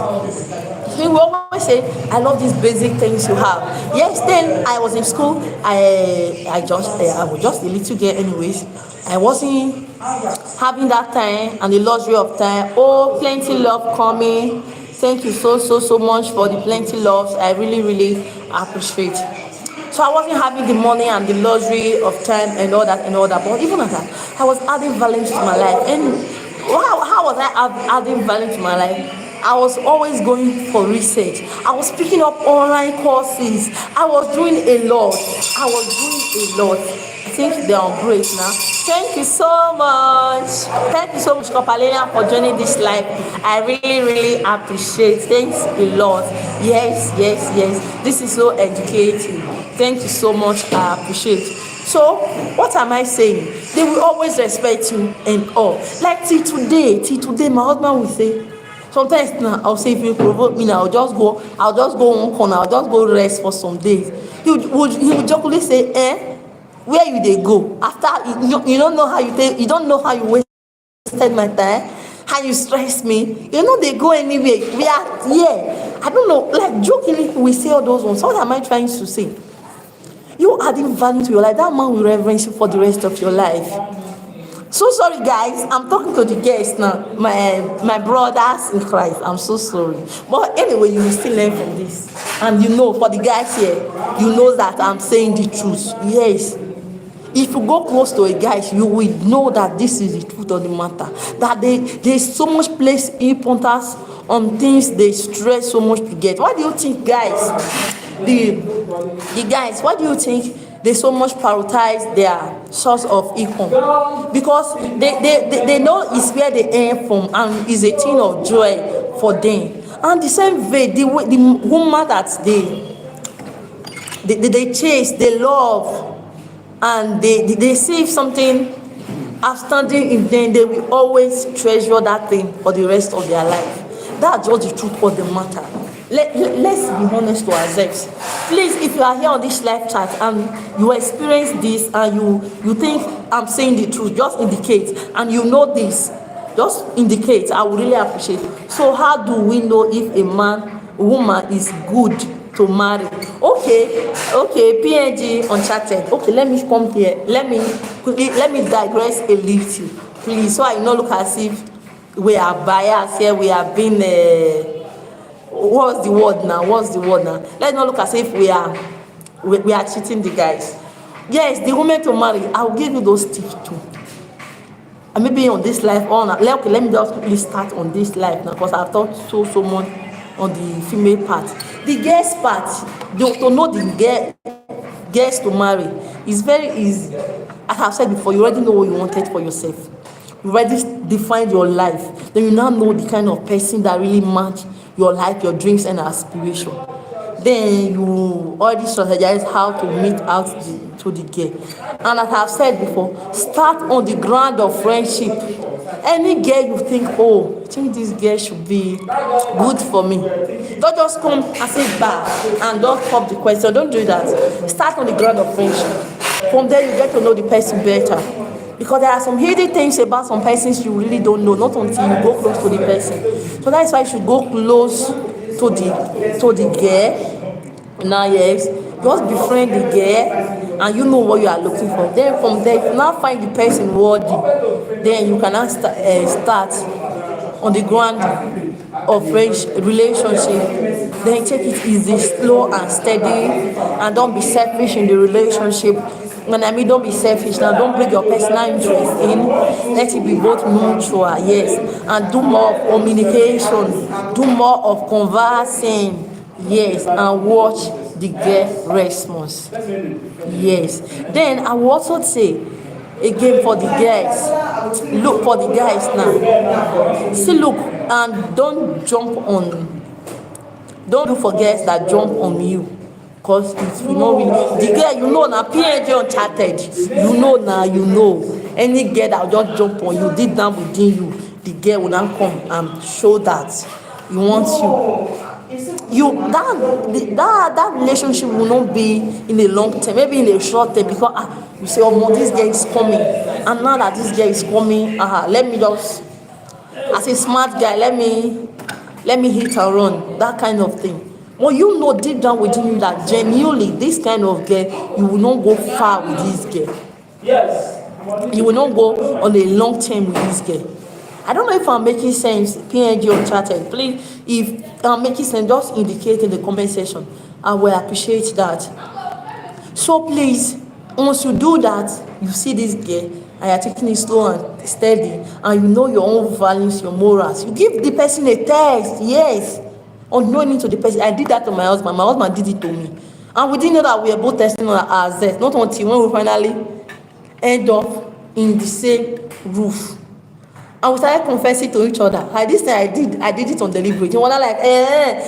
He will always say, I love these basic things you have. Yes, then I was in school, I was just a little girl anyways. I wasn't having that time and the luxury of time. Oh, plenty love coming. Thank you so much for the plenty loves. I really appreciate. So I wasn't having the money and the luxury of time and all that. But even at that, I was adding value to my life. And how was I adding value to my life? I was always going for research. I was picking up online courses. I was doing a lot. I think they are on break now. Thank you so much. Thank you so much, Kopalena, for joining this live. I really appreciate. Thanks a lot. Yes. This is so educating. Thank you so much. I appreciate. So, what am I saying? They will always respect you and all. Like till today, my husband will say, sometimes now I'll say, if you provoke me now, I'll just go one corner, I'll just go rest for some days. He would jokingly say, where you they go? After you don't know how you wasted my time, how you stress me. They go anywhere. We are here. I don't know, like jokingly we say all those ones. What am I trying to say? You adding value to your life. That man will reverence you for the rest of your life. So sorry, guys. I'm talking to the guests now. My brothers in Christ. I'm so sorry. But anyway, you will still learn from this. And for the guys here, you know that I'm saying the truth. Yes. If you go close to a guy, you will know that this is the truth of the matter. That there's so much place importance on things they stress so much to get. Why do you think, guys? The guys, why do you think they so much prioritize their source of income? Because they know it's where they earn from and it's a thing of joy for them. And the same way, the woman that they chase, they love, and they see something outstanding in them, they will always treasure that thing for the rest of their life. That's just the truth of the matter. Let's be honest to ourselves. Please, if you are here on this live chat and you experience this and you think I'm saying the truth, just indicate. And you know this, just indicate. I would really appreciate it. So how do we know if a woman is good to marry? Okay, PNG Uncharted. Okay, let me come here. Let me digress a little, please, so I not look as if we are biased here. We are being what's the word now? Let's not look as if we are cheating the guys. Yes, the women to marry. I will give you those tips too. And maybe on this live okay, let me just quickly start on this live now because I've talked so much on the female part. The girls part, to know the girls to marry is very easy. As I've said before, you already know what you wanted for yourself. You already defined your life. Then you now know the kind of person that really match your life, your dreams and aspiration. then you already strategize how to meet out to the girl. And as I've said before, start on the ground of friendship. Any girl you think, oh, I think this girl should be good for me, don't just come and say bah and don't pop the question. Don't do that. Start on the ground of friendship. From there you get to know the person better, because there are some hidden things about some persons you really don't know, not until you go close to the person. So that's why you should go close to the girl. Now yes, just befriend the girl and you know what you are looking for. Then from there, if you now find the person worthy, then you can now start on the ground of relationship. Then take it easy, slow and steady, and don't be selfish in the relationship. When I mean don't be selfish now, don't bring your personal interest in. Let it be both mutual, yes. And do more of communication, do more of conversing, yes, and watch the girl response. Yes. Then I will also say again for the guys, look for the guys now. See, look, and don't look for girls that jump on you. Because it's, you know, the girl, you know, now PNG Uncharted, you know, any girl that will just jump on you, deep down within you, the girl will now come and show that he wants you. That relationship will not be in a long term, maybe in a short term, because you say, oh, this girl is coming, and now that this girl is coming, let me just, as a smart guy, let me hit and run, that kind of thing. Well, you know deep down within you that genuinely this kind of girl, you will not go far with this girl. Yes. You will not go on a long term with this girl. I don't know if I'm making sense, PNG or Uncharted. Please, if I'm making sense, just indicate in the comment section. I will appreciate that. So please, once you do that, you see this girl, and you're taking it slow and steady, and you know your own values, your morals. You give the person a text, yes. Unknowing to the person. I did that to my husband. My husband did it to me. And we didn't know that we were both testing on ourselves. Not until when we finally end up in the same roof. And we started confessing to each other. Like this thing I did it on deliberate. You wanna like,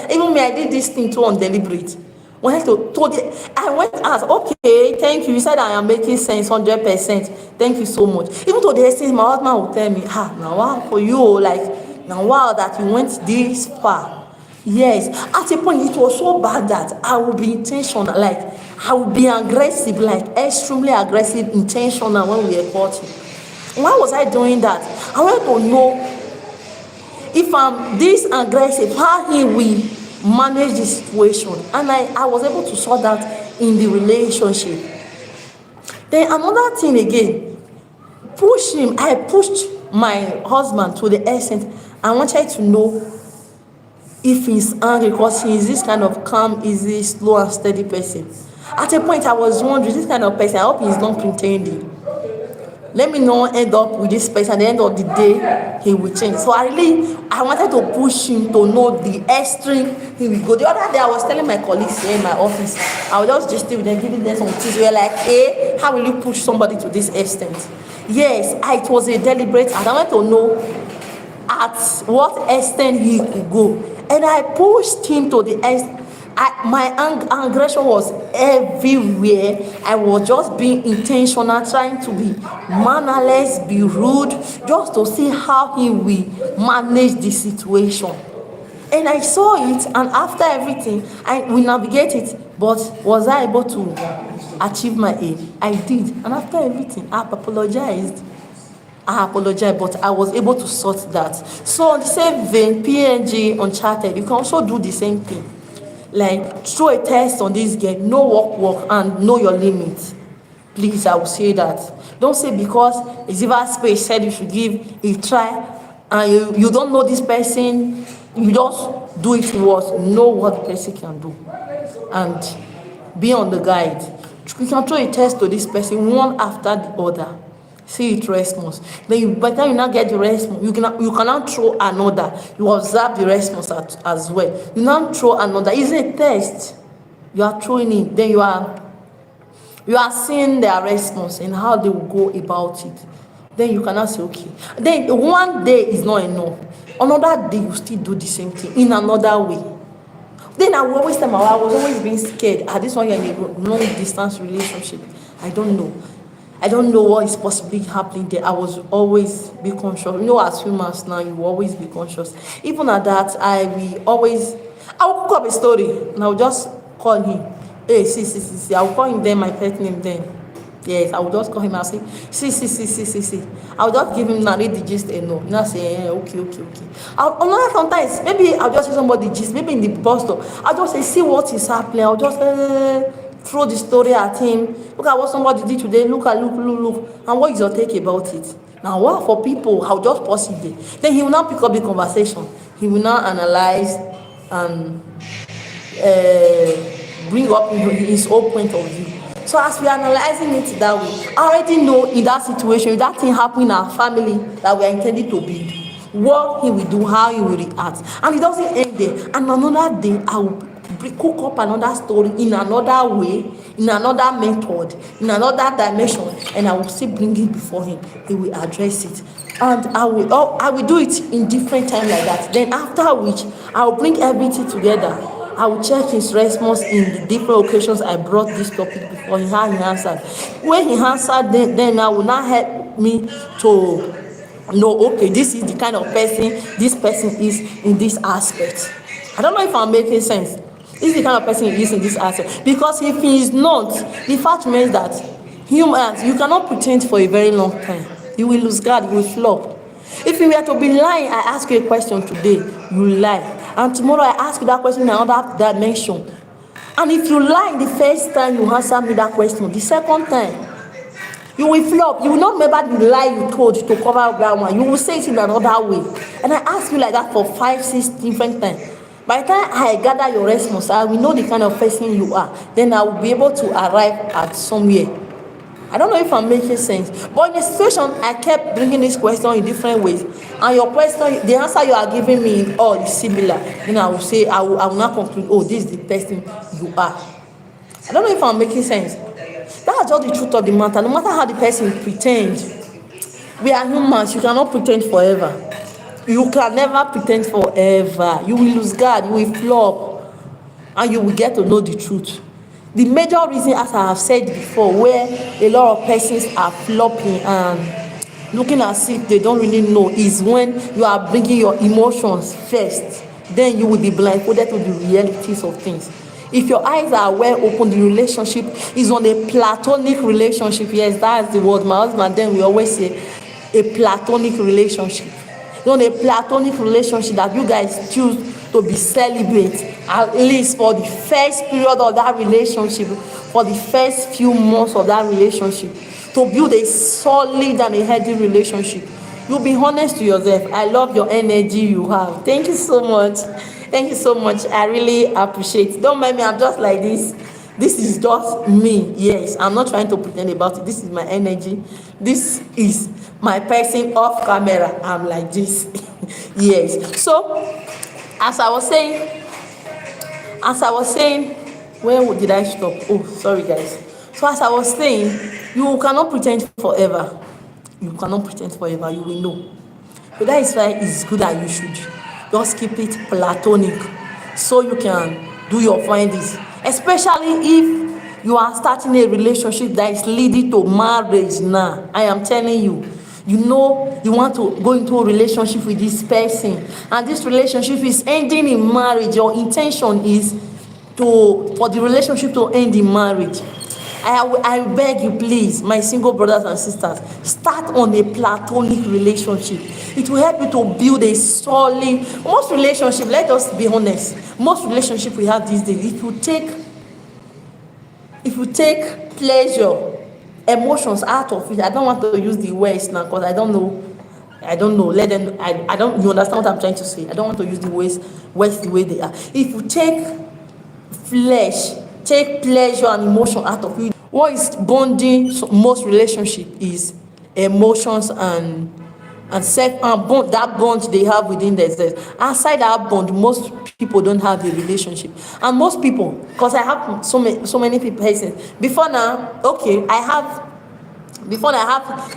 even me, I did this thing too on deliberate. I went and asked, okay, thank you. You said I am making sense 100%. Thank you so much. Even though the extent, my husband would tell me, now wow for you, like now wow that you went this far. Yes, at a point it was so bad that I would be intentional, like I would be aggressive, like extremely aggressive, intentional when we were courting. Why was I doing that? I wanted to know if I'm this aggressive, how he will manage the situation. And I was able to sort that in the relationship. Then another thing again, I pushed my husband to the extent I wanted to know if he's angry, because he is this kind of calm, easy, slow and steady person. At a point I was wondering, this kind of person, I hope he's not pretending. Let me not end up with this person. At the end of the day, he will change. So I wanted to push him to know the extreme he will go. The other day I was telling my colleagues here in my office, I was just with them, giving them some tips. We were like, hey, how will you push somebody to this extent? Yes, it was a deliberate, and I wanted to know at what extent he could go. And I pushed him to the extent. My aggression was everywhere. I was just being intentional, trying to be mannerless, be rude, just to see how he will manage the situation. And I saw it, and after everything, we navigate it. But was I able to achieve my aim? I did. And after everything, I apologized, but I was able to sort that. So on the same vein, PNG Uncharted, you can also do the same thing. Like, throw a test on this girl, know work, and know your limits. Please, I will say that. Don't say because Ziva Space said you should give a try, and you don't know this person, you just do it once. Know what the person can do, and be on the guide. You can throw a test to this person one after the other. See it response. Then by the time you now get the response, you cannot throw another. You observe the response as well. You now throw another. It's a test. You are throwing it. Then you are seeing their response and how they will go about it. Then you cannot say, okay. Then one day is not enough. Another day you still do the same thing in another way. Then I will always tell my wife, I was always being scared. This one you're in a long distance relationship. I don't know. I don't know what is possibly happening there. I was always be conscious. As humans now, you will always be conscious. Even at that, I will cook up a story and I will just call him. Hey, see. I will call him then, my pet name then. Yes, I will just call him and say, see. I will just give him narrate the gist and no. Now say, okay. Sometimes, maybe I'll just say somebody gist, maybe in the bus stop. I'll just say, see what is happening. I'll just throw the story at him. Look at what somebody did today. Look. And what is your take about it? Now, what for people? I'll just pause it there. Then he will now pick up the conversation. He will now analyze and bring up his own point of view. So as we are analyzing it that way, I already know in that situation, if that thing happen in our family that we are intending to build, what he will do, how he will react. And it doesn't end there. And another day, I will cook up another story in another way, in another method, in another dimension, and I will still bring it before him. He will address it. And I will do it in different time like that. Then after which, I will bring everything together. I will check his response in the different occasions I brought this topic before him, how he answered. When he answered, then I will now help me to know, okay, this is the kind of person this person is in this aspect. I don't know if I'm making sense. This is the kind of person he is in this aspect. Because if he is not, the fact remains that humans, you cannot pretend for a very long time. You will lose guard, you will flop. If you were to be lying, I ask you a question today, you lie. And tomorrow I ask you that question in another dimension. And if you lie the first time you answer me that question, the second time, you will flop. You will not remember the lie you told to cover up that one. You will say it in another way. And I ask you like that for 5, 6 different times. By the time I gather your response, I will know the kind of person you are. Then I will be able to arrive at somewhere. I don't know if I'm making sense. But in the situation, I kept bringing this question in different ways. And your question, the answer you are giving me in all is similar. Then I will say, I will not conclude, oh, this is the person you are. I don't know if I'm making sense. That's just the truth of the matter. No matter how the person pretends, we are humans. You cannot pretend forever. You can never pretend forever. You will lose guard, you will flop, and you will get to know the truth. The major reason, as I have said before, where a lot of persons are flopping and looking as if they don't really know, is when you are bringing your emotions first. Then you will be blindfolded to the realities of things. If your eyes are well open, the relationship is on a platonic relationship. Yes, that's the word. My husband, then we always say a platonic relationship. It's on a platonic relationship that you guys choose to be celibate, at least for the first period of that relationship, for the first few months of that relationship, to build a solid and a healthy relationship. You be honest to yourself. I love your energy you have. Thank you so much. Thank you so much. I really appreciate it. Don't mind me, I'm just like this. This is just me. Yes, I'm not trying to pretend about it. This is my energy. This is my person off camera. I'm like this. Yes. So, as I was saying, where did I stop? Oh, sorry guys. So as I was saying, you cannot pretend forever. You cannot pretend forever. You will know. So that is why it's good that you should just keep it platonic, so you can do your findings. Especially if you are starting a relationship that is leading to marriage now. I am telling you. You know you want to go into a relationship with this person, and this relationship is ending in marriage. Your intention is for the relationship to end in marriage. I beg you, please, my single brothers and sisters, start on a platonic relationship. It will help you to build a solid. Most relationship, let us be honest, most relationship we have these days, if you take pleasure, emotions out of it. I don't want to use the words now because I don't know. Let them. I don't. You understand what I'm trying to say? I don't want to use the words the way they are. If you take pleasure and emotion out of it, what is bonding most relationship is emotions and self and bond. That bond they have within themselves. Outside that bond, most people don't have a relationship, and most people, because I have so many people. Before now, okay, I have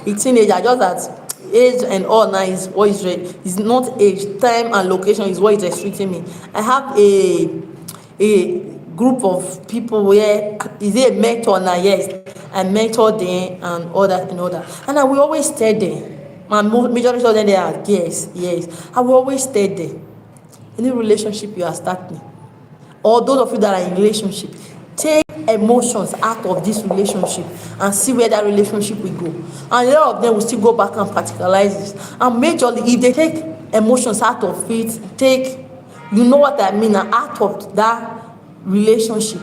a teenager. Just that age and all now is what is not age, time and location is what is restricting me. I have a group of people where is it a mentor now? Yes, I mentor them and all that and all that. And I will always stay there. My majority of them they are yes. I will always stay there. Any relationship you are starting, or those of you that are in relationship, take emotions out of this relationship and see where that relationship will go. And a lot of them will still go back and practicalize this. And majorly, if they take emotions out of it, you know what I mean, out of that relationship,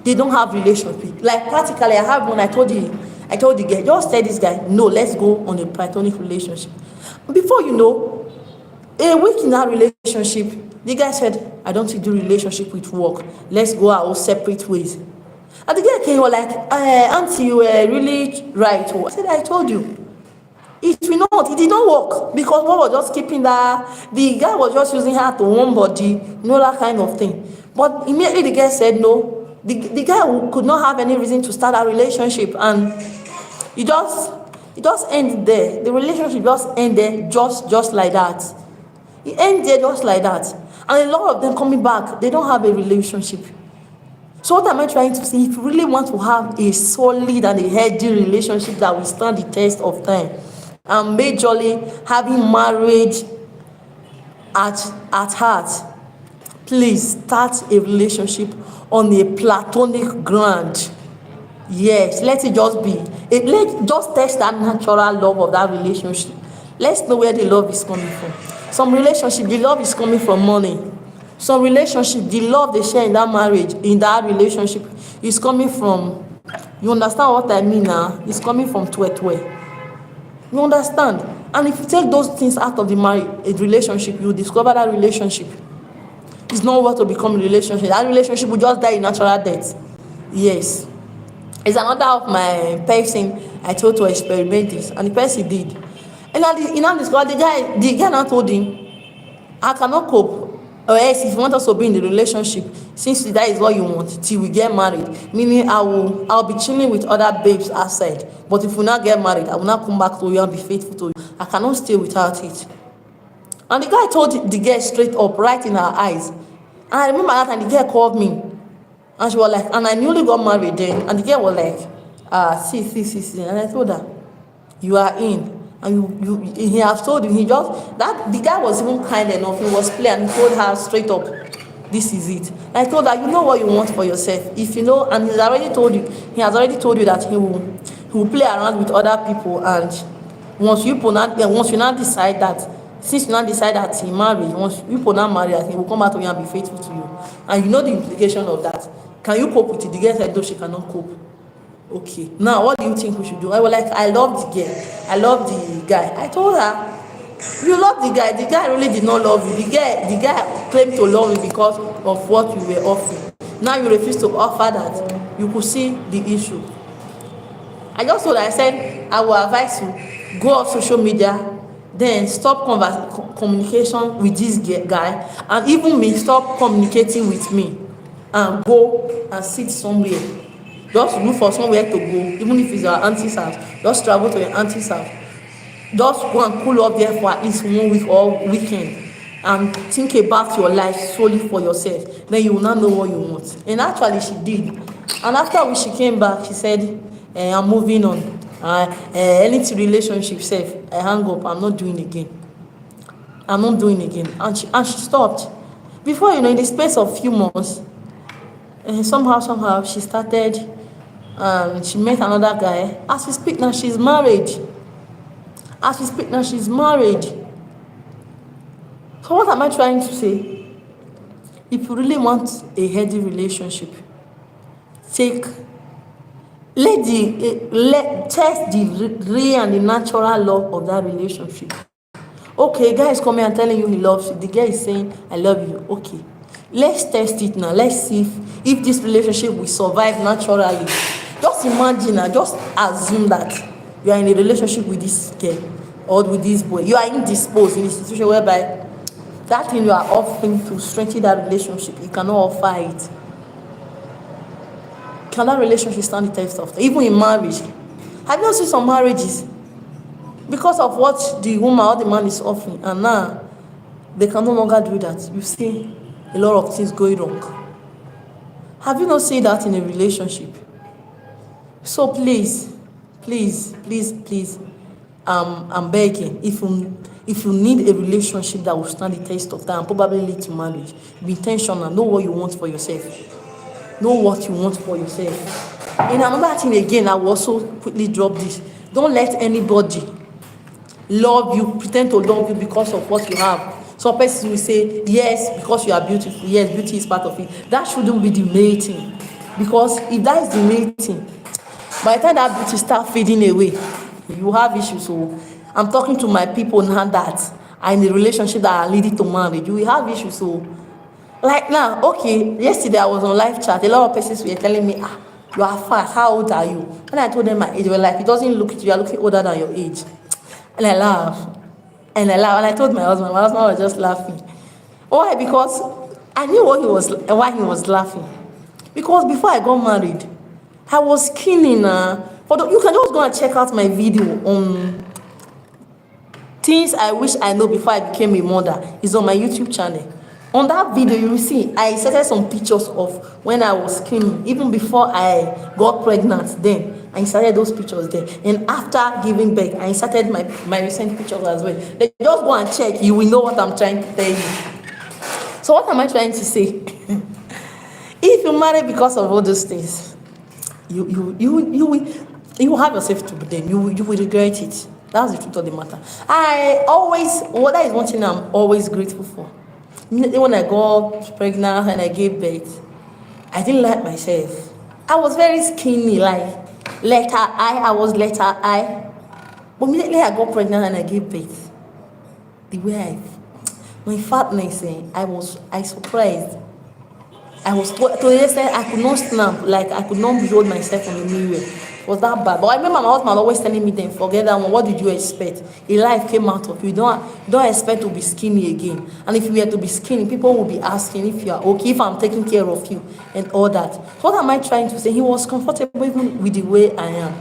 they don't have relationship. Like practically, I have one. I told the guy, just tell this guy, no, let's go on a platonic relationship. Before you know, a week in that relationship, the guy said, I don't do relationship with work. Let's go our separate ways. And the guy came like, auntie, you were really right. I said, I told you. It did not work because one was just keeping that, the guy was just using her to one body, that kind of thing. But immediately the guy said no. The guy could not have any reason to start a relationship, and it just ended there. The relationship just ended just like that. It ended just like that. And a lot of them coming back, they don't have a relationship. So what am I trying to say? If you really want to have a solid and a healthy relationship that will stand the test of time, and majorly having marriage at heart, please start a relationship on a platonic ground. Yes, let it just be. Just test that natural love of that relationship. Let's know where the love is coming from. Some relationship, the love is coming from money. Some relationship, the love they share in that marriage, in that relationship, is coming from, you understand what I mean now? It's coming from twe. You understand? And if you take those things out of the relationship, you discover that relationship is not what to become a relationship. That relationship will just die in natural death. Yes. It's another of my person I told to experiment this, and the person did. And in that discovered, the guy now told him, I cannot cope. Or else, if you want us to be in the relationship, since that is what you want, till we get married, meaning I'll be chilling with other babes outside. But if we not get married, I will not come back to you and be faithful to you. I cannot stay without it. And the guy told the girl straight up, right in her eyes. And I remember that, and the girl called me, and she was like, and I newly got married then, and the girl was like, see, and I told her, you are in. And he has told you, the guy was even kind enough, he was clear, and he told her straight up, this is it. And I told her, you know what you want for yourself. If you know, and he has already told you that he will play around with other people, and once you now decide that, since you now decide that he married, once you now marry, he will come back to you and be faithful to you. And you know the implication of that. Can you cope with it? The girl said, no, she cannot cope. Okay, now what do you think we should do? I was like, I love the girl, I love the guy. I told her, you love the guy really did not love you. The guy claimed to love you because of what you were offering. Now you refuse to offer that. You could see the issue. I just told her, I said, I will advise you, go off social media, then stop communication with this guy, and even me, stop communicating with me, and go and sit somewhere. Just look for somewhere to go, even if it's your auntie's house. Just travel to your auntie's house. Just go and cool up there for at least 1 week or weekend, and think about your life solely for yourself. Then you will not know what you want. And actually, she did. And after she came back, she said, I'm moving on. Anything relationship safe, I hang up. I'm not doing again. And she stopped. Before you know, in the space of few months, somehow she started, she met another guy. As we speak now, she's married. So what am I trying to say? If you really want a healthy relationship, test the real and the natural love of that relationship. Okay, guy is coming and telling you he loves you. The guy is saying, I love you. Okay, let's test it now. Let's see if this relationship will survive naturally. Just imagine and just assume that you are in a relationship with this girl or with this boy. You are indisposed in a situation whereby that thing you are offering to strengthen that relationship, you cannot offer it. Can that relationship stand the test of time? Even in marriage, have you not seen some marriages because of what the woman or the man is offering, and now they can no longer do that? You see a lot of things going wrong. Have you not seen that in a relationship? So please, please, please, please, I'm begging. If you need a relationship that will stand the test of time, probably lead to marriage, be intentional. Know what you want for yourself. Know what you want for yourself. And another thing again, I will also quickly drop this. Don't let anybody love you, pretend to love you because of what you have. Some persons will say, yes, because you are beautiful. Yes, beauty is part of it. That shouldn't be the main thing. Because if that is the main thing, by the time that beauty start fading away, you have issues. So I'm talking to my people now that are in a relationship that are leading to marriage. You will have issues. So like now, okay, yesterday I was on live chat. A lot of persons were telling me, you are fat. How old are you? When I told them my age, they were like, it doesn't look it. You are looking older than your age. And I laughed. And I told my husband was just laughing. Why? Because I knew why he was laughing. Because before I got married, I was skinny now. You can just go and check out my video on things I wish I know before I became a mother. It's on my YouTube channel. On that video, you will see I inserted some pictures of when I was skinny, even before I got pregnant then. I inserted those pictures there. And after giving birth, I inserted my recent pictures as well. They just go and check. You will know what I'm trying to tell you. So what am I trying to say? If you marry because of all those things, you will have yourself to blame. You will regret it. That's the truth of the matter. That is one thing I'm always grateful for. When I got pregnant and I gave birth, I didn't like myself. I was very skinny, like letter I was letter I. But immediately I got pregnant and I gave birth, the way my fatness, I surprised. I was to the extent I could not snap, like I could not behold myself in the mirror. It was that bad. But I remember my husband always telling me then, forget that one. What did you expect? A life came out of you. Don't expect to be skinny again. And if you were to be skinny, people will be asking if you are okay, if I'm taking care of you and all that. So what am I trying to say? He was comfortable even with the way I am.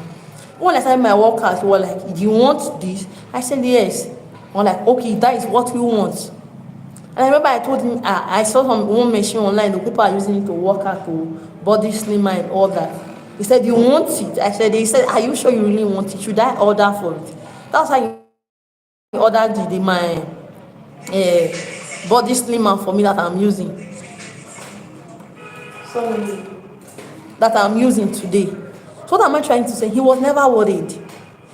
When I started my workout, he was like, do you want this? I said yes. I'm like, okay, that is what we want. And I remember I told him, I saw one machine online, the people are using it to work out, to body slimmer and all that. He said, you want it? He said, are you sure you really want it? Should I order for it? That's how he ordered my body slimmer for me that I'm using. Sorry. That I'm using today. So what am I trying to say? He was never worried.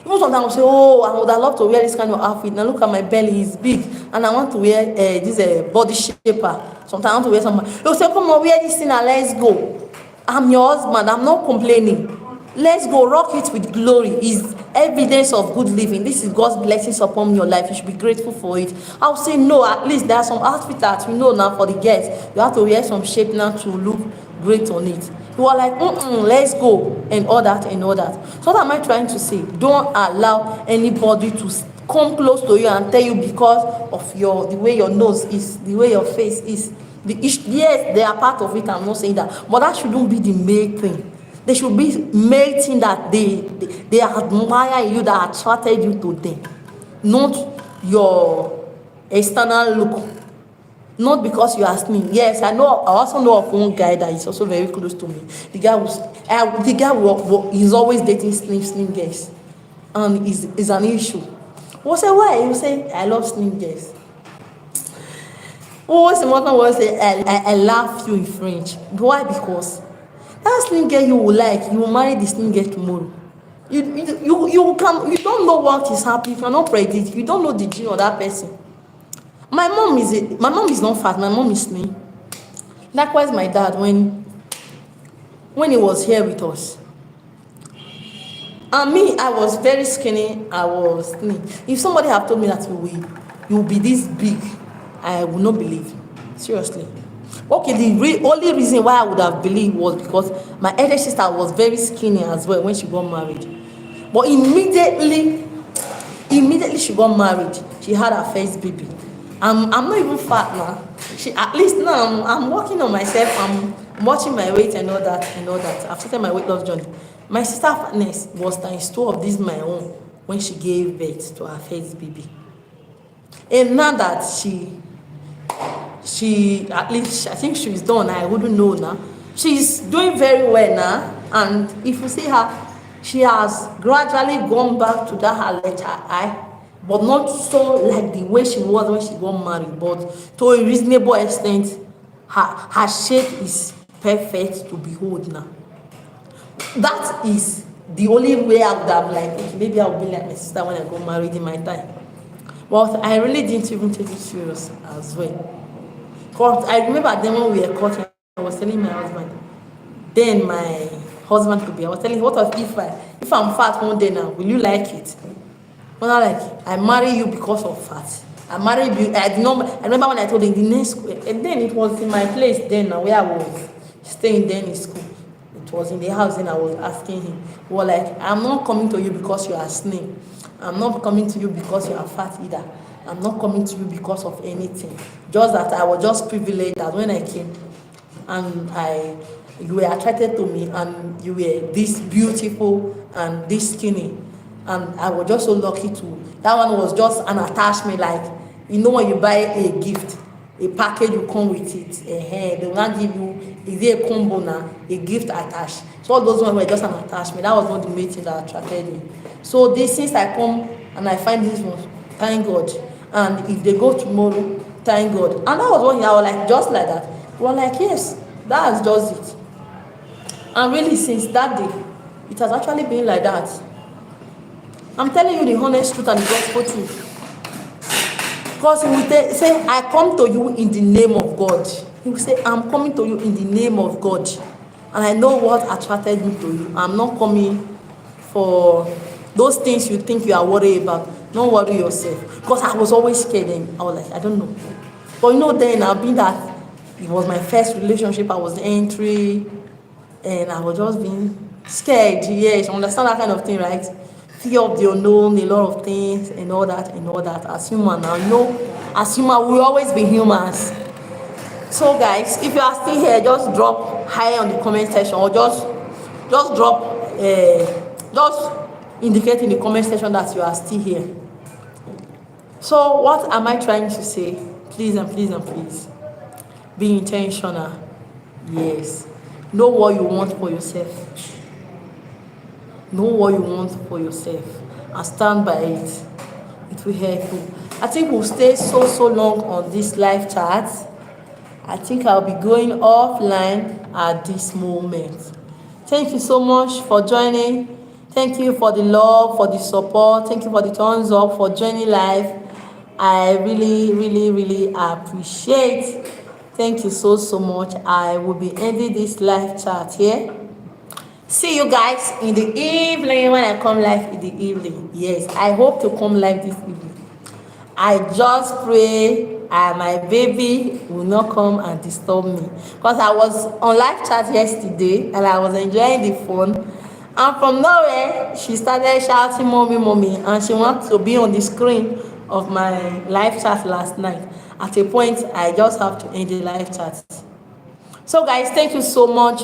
Even sometimes I would say, oh, I would have loved to wear this kind of outfit. Now look at my belly, it's big. And I want to wear this body shaper. Sometimes I want to wear something. He'll say, come on, wear this thing and let's go. I'm your husband, I'm not complaining. Let's go, rock it with glory. It's evidence of good living. This is God's blessings upon your life. You should be grateful for it. I'll say, no, at least there are some outfits that we know now for the girls. You have to wear some shape now to look great on it. You are like, let's go, and all that, and all that. So what am I trying to say? Don't allow anybody to come close to you and tell you because of the way your nose is, the way your face is. Yes, they are part of it, I'm not saying that. But that shouldn't be the main thing. They should be main thing that they admire you, that attracted you to them. Not your external look. Not because you asked me. Yes, I also know of one guy that is also very close to me. The guy is always dating slim girls, and is an issue. We'll say why? You say I love slim girls. What's the matter? Will say I love you in French. Why? Because that slim girl you will like, you will marry the slim girl tomorrow. You don't know what is happening. You cannot predict. You don't know the gene of that person. My mom is not fat. My mom is slim. Likewise, my dad, when he was here with us. And me, I was very skinny. I was slim. If somebody had told me that you will be this big, I would not believe. Seriously. Okay, the only reason why I would have believed was because my elder sister was very skinny as well when she got married. But immediately she got married, she had her first baby. I'm not even fat now. At least now I'm working on myself. I'm watching my weight and all that. I've started my weight loss journey. My sister's fatness was times 2 of this my own when she gave birth to her first baby. And now that she at least I think she's done, I wouldn't know now. she's doing very well now, and if you see her, she has gradually gone back to that her letter I, but not so like the way she was when she got married, but to a reasonable extent, her shape is perfect to behold now. That is the only way I would have like, okay, maybe I would be like my sister when I got married in my time. But I really didn't even take it serious as well. Because I remember then when we were caught, I was telling my husband, then my husband could be, I was telling him, what if I'm fat one day now, will you like it? When I like, I marry you because of fat. I married you, I remember when I told him the next school, and then it was in my place then where I was staying then in school. It was in the house, and I was asking him, well, like, I'm not coming to you because you are slim. I'm not coming to you because you are fat either. I'm not coming to you because of anything. Just that I was just privileged that when I came and you were attracted to me and you were this beautiful and this skinny. And I was just so lucky to, that one was just an attachment, like, you know when you buy a gift, a package will come with it, they will not give you, is there a combo now, a gift attached. So all those ones were just an attachment. That was not the main thing that attracted me. So this, since I come and I find this one, thank God. And if they go tomorrow, thank God. And that was what I was like, just like that. We were like, yes, that's just it. And really, since that day, it has actually been like that. I'm telling you the honest truth and the gospel truth. Because he will say, I come to you in the name of God. He will say, I'm coming to you in the name of God. And I know what attracted me to you. I'm not coming for those things you think you are worried about. Don't worry yourself. Because I was always scared and I was like, I don't know. But you know, then I've been that it was my first relationship, I was entering, and I was just being scared. Yes, you understand that kind of thing, right? Fear of the unknown, a lot of things, and all that, and all that. As human now, you know, as human, we will always be humans. So guys, if you are still here, just drop high on the comment section, or just drop, just indicate in the comment section that you are still here. So what am I trying to say? Please and please and please, be intentional. Yes, know what you want for yourself. Know what you want for yourself and stand by it. It will help you. I think we'll stay so long on this live chat. I think I'll be going offline at this moment. Thank you so much for joining. Thank you for the love, for the support. Thank you for the thumbs up, for joining live. I really appreciate. Thank you so much. I will be ending this live chat here. See you guys in the evening when I come live in the evening. Yes, I hope to come live this evening. I just pray my baby will not come and disturb me, because I was on live chat yesterday and I was enjoying the phone, and from nowhere she started shouting mommy, and she wants to be on the screen of my live chat last night. At a point I just have to end the live chat. So guys, thank you so much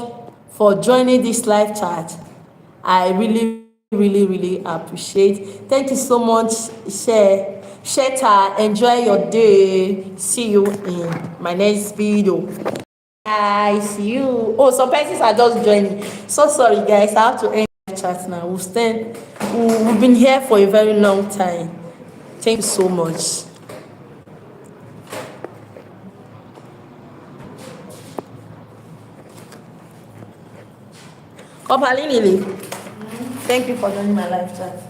for joining this live chat. I really appreciate. Thank you so much. Sheta, enjoy your day. See you in my next video. I see you. Oh, some persons are just joining. So sorry guys, I have to end the chat now. We've been here for a very long time. Thank you so much. Thank you for joining my live chat.